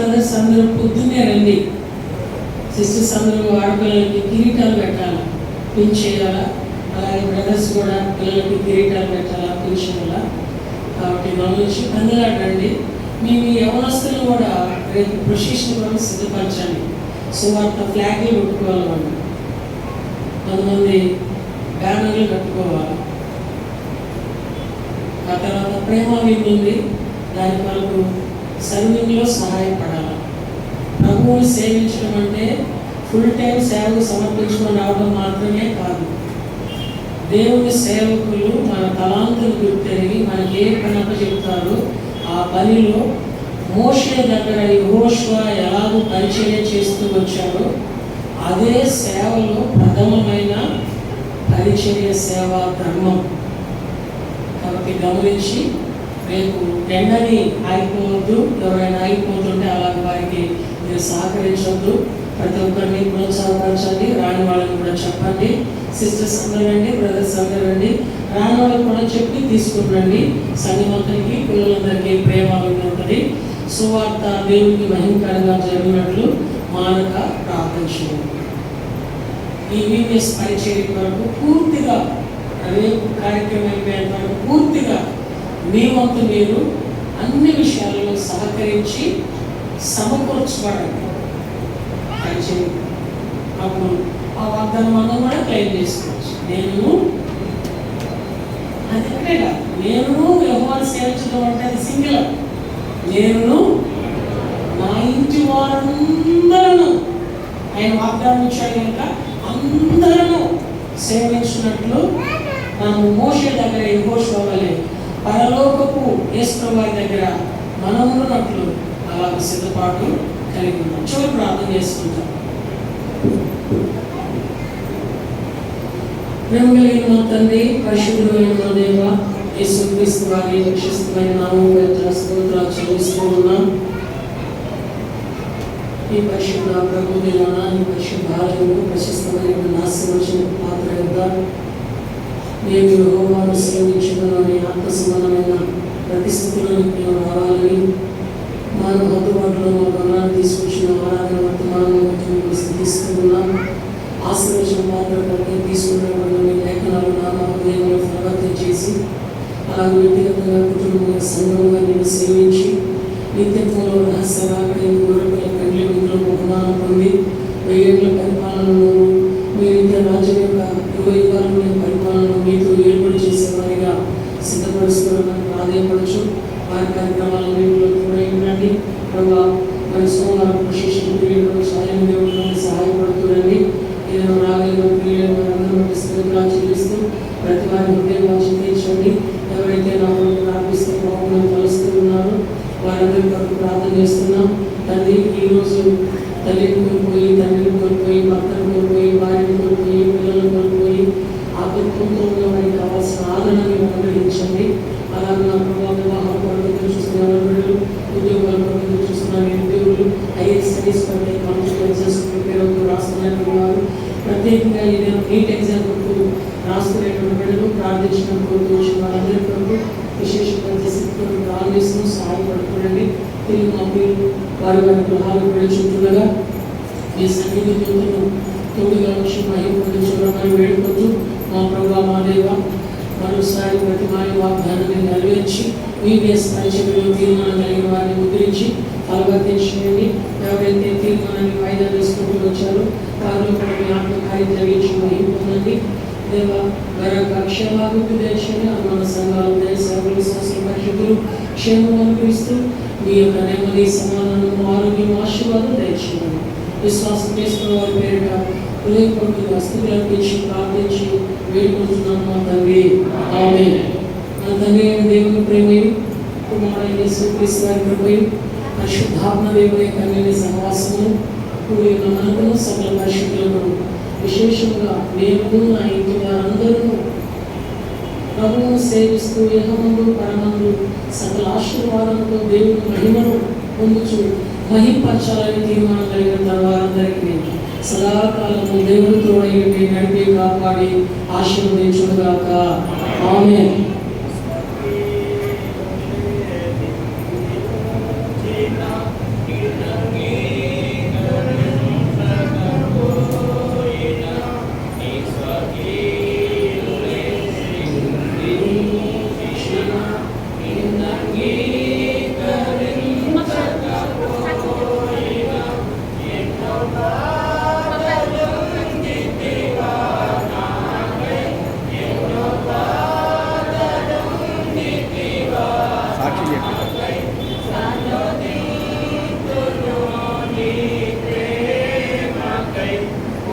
బ్రదర్స్ అందరూ పొద్దున్నే రండి. సిస్టర్స్ అందరూ ఆడపిల్లలకి కిరీటాలు పెట్టాలి, పిన్ చేయాలా. అలాగే బ్రదర్స్ కూడా పిల్లలకి కిరీటాలు పెట్టాలా, పిన్ చేయాలా. కాబట్టి గమనించి అందలాడండి. మీ యవనస్తులు కూడా రేపు ప్రొసెషన్ కూడా సిద్ధపరచండి. సువార్త ఫ్లాగ్లు పెట్టుకోవాలి, వాళ్ళు కొంతమంది బ్యానర్లు కట్టుకోవాలి. ఆ తర్వాత ప్రేమ విందుంది, దాని వరకు సర్వింగ్లో సహాయపడాలి. ప్రభువుని సేవించడం అంటే ఫుల్ టైం సేవకు సమర్పించుకొని రావడం మాత్రమే కాదు. దేవుని సేవకులు మన తలాంతులు గుర్తెరిగి మనకి ఏ పని అప్పచెప్తారో ఆ పనిలో మోషే దగ్గర యెహోషువ ఎలాగో పరిచర్య చేస్తూ వచ్చాడో అదే సేవలో ప్రథమమైన పరిచర్య సేవా ధర్మం. కాబట్టి గమనించి రేపు ఎండని ఆగిపోవద్దు. ఎవరైనా ఆగిపోతుంటే అలాగే వారికి మీరు సహకరించవద్దు. ప్రతి ఒక్కరిని ప్రోత్సాహపరచండి. రాని వాళ్ళని కూడా చెప్పండి. సిస్టర్స్ అందరండి, బ్రదర్స్ అందరండి, రాని వాళ్ళకి కూడా చెప్పి తీసుకురండి. సంఘమంతరికి పిల్లలందరికీ ప్రేమ ఉంటుంది. సువార్త దేవునికి మహిమకరంగా జరిగినట్లు మానక ప్రార్థన చేయండి. ఈ వీఎస్ పరిచర్య వరకు పూర్తిగా రేపు కార్యక్రమం అయిపోయేంత వరకు పూర్తిగా మీ వంతు మీరు అన్ని విషయాలలో సహకరించి సమకూర్చబడండి. పరిచర్య అప్పుడు ఆ వాగ్దానం మనం కూడా క్లెయిమ్ చేసుకోవచ్చు. నేను అదే కాదు, నేను యెహోవాను సేవించడం అంటే అది సింగిల్. నేను నా ఇంటి వారందరూ ఆయన వాగ్దానం ఇచ్చాడు కనుక అందరూ సేవించినట్లు మనము మోషే దగ్గర యెహోషువ వలె పరలోకపు యేసు వారి దగ్గర మనమున్నట్లు అలా సిద్ధపాటు కలిగి ఉన్నాం. చివరి ప్రార్థన చేసుకుంటాం. ప్రేమ కలిగిన మా తండ్రి, పరిశుద్ధమైన మా దేవ, యేసుక్రీస్తు వారి విశిష్టమైన నామములో స్తోత్రాలు చెల్లిస్తూ ఉన్నాం. ఈ పరిశుద్ధ ప్రభు దినాన ఈ పరిశుద్ధ ఆలయంలో ప్రశస్తమైన నాశనమైన పాత్ర యొక్క నేను యెహోవాను సేవించుకుని ఆత్మ సంబంధమైన ప్రతిస్థితులను మేము రావాలని మానవ హద్దుబాటులో మా గమనాన్ని తీసుకొచ్చిన ఆరాధన వర్తమానం స్థితిస్తూ ఉన్నాం. ఆశీర్వచన పాత్ర పట్ల తీసుకున్నటువంటి లేఖనాలు నా హృదయంలో ప్రవర్తన చేసి అలాగే వ్యక్తిగతంగా కుటుంబంగా సంఘంగా నేను సేవించి నిత్యత్వంలో రహస్య రాకడి గొర్రెల కండ్లి విధులు బహుమానం పొంది 1000 ఏళ్ల పరిపాలనలో మీ నిత్య రాజ్యం యొక్క 20 యుగాల పరిపాలనలో మీతో ఏర్పాటు చేసేవారిగా సిద్ధపరుస్తున్నారని ప్రాధాన్యపడచ్చు. వారి కార్యక్రమాలన్నింటిలో కూడా ఏంటండి ప్రభావ మరి సోమవారం ప్రశిక్షణ పీరియడ్లో సాయం దేవుడు సహాయపడుతుందండి. ఏదైనా రాగలిగిన పీరియడ్ వారందరూ స్తోత్రాలు చెల్లిస్తూ ప్రతి వారి హృదయం తీర్చండి. ఎవరైతే నా ప్రార్థిస్తే బాగుందని కలుస్తూ ఉన్నారో వారందరి కొరకు ప్రార్థన చేస్తున్నాం. తండ్రి, ఈరోజు తల్లిని కోల్పోయి, తండ్రిని కోల్పోయి, భర్తను కోల్పోయి, భార్యను కోల్పోయి, పిల్లలను కోల్పోయి ఆ కుటుంబంలో ఉన్న వారికి కావాల్సిన ఆదరణని అనుగ్రహించండి. అలాగే నా ప్రభావ వివాహం కొరకు చూస్తున్న బిడ్డలు, ఉద్యోగాల కొరకు చూస్తున్న నిరుద్యోగులు, ఐఏఎస్ స్టడీస్ కొరకు కాంపిటేటివ్ ఎగ్జామ్స్ ప్రిపేర్ అవుతూ రాస్తున్నటువంటి వారు, ప్రత్యేకంగా ఏదైనా నీట్ ఎగ్జామ్ కొరకు రాసుకునేటువంటి బిడ్డలు, ప్రార్థించిన కోరుతూ వచ్చిన వారందరి కొరకు విశేషంగా శక్తితో ప్రార్థిస్తూ సహాయపడుతుండండి. తిరిగి మా పేరు వారి వారి గృహాలకు వెళ్ళుచుంటుండగా మీ సన్నిధితో తోడుగా వచ్చి మహిళ చూడమని వేడుకుంటూ మా ప్రభావ మా దేవ మరోసారి ప్రతి మాయ వాగ్దానాన్ని నెరవేర్చి వీడియస్ పరిచయంలో తీర్మానం కలిగిన వారిని ముద్రించి ఫలవర్తించండి. ఎవరైతే తీర్మానాన్ని వాయిదా వేసుకుంటూ వచ్చారో వారిలో కూడా మీ ఆత్మకార్యం జరిగించి మహిళ పొందండి. దేవ మరొక క్షేమాభివృద్ధి దయచేయండి. అనుమాన సంఘాలు సేవలు సంస్థల పరిషత్తులు క్షేమం అనుకరిస్తూ మీ యొక్క నెమ్మది సమాధానం ఆరోగ్యం ఆశీర్వాదం దయచేయండి. విశ్వాసం చేసుకున్న వారి పేరిట హృదయపూర్వకంగా స్థితులు అర్పించి ప్రార్థించి వేడుకుంటున్నాను మా తండ్రి, ఆమేన్. మన తండ్రి అయిన దేవుని ప్రేమయు కుమారుడైన యేసుక్రీస్తు వారి కృపయు పరిశుద్ధాత్మ దేవుని కన్యని సహవాసము కూడి ఉన్న మనకును సకల పరిశుద్ధులను విశేషంగా నేను నా ఇంటి వారందరూ ప్రభువును సేవిస్తూ యెహోవాను పరమందు సకల ఆశీర్వాదంతో దేవుని మహిమను పొందుచు మహింపరచాలని తీర్మానం కలిగిన వారందరికీ సదాకాలము దేవునితో నడిపి కాపాడి ఆశీర్వదించుగాక. ఆమేన్.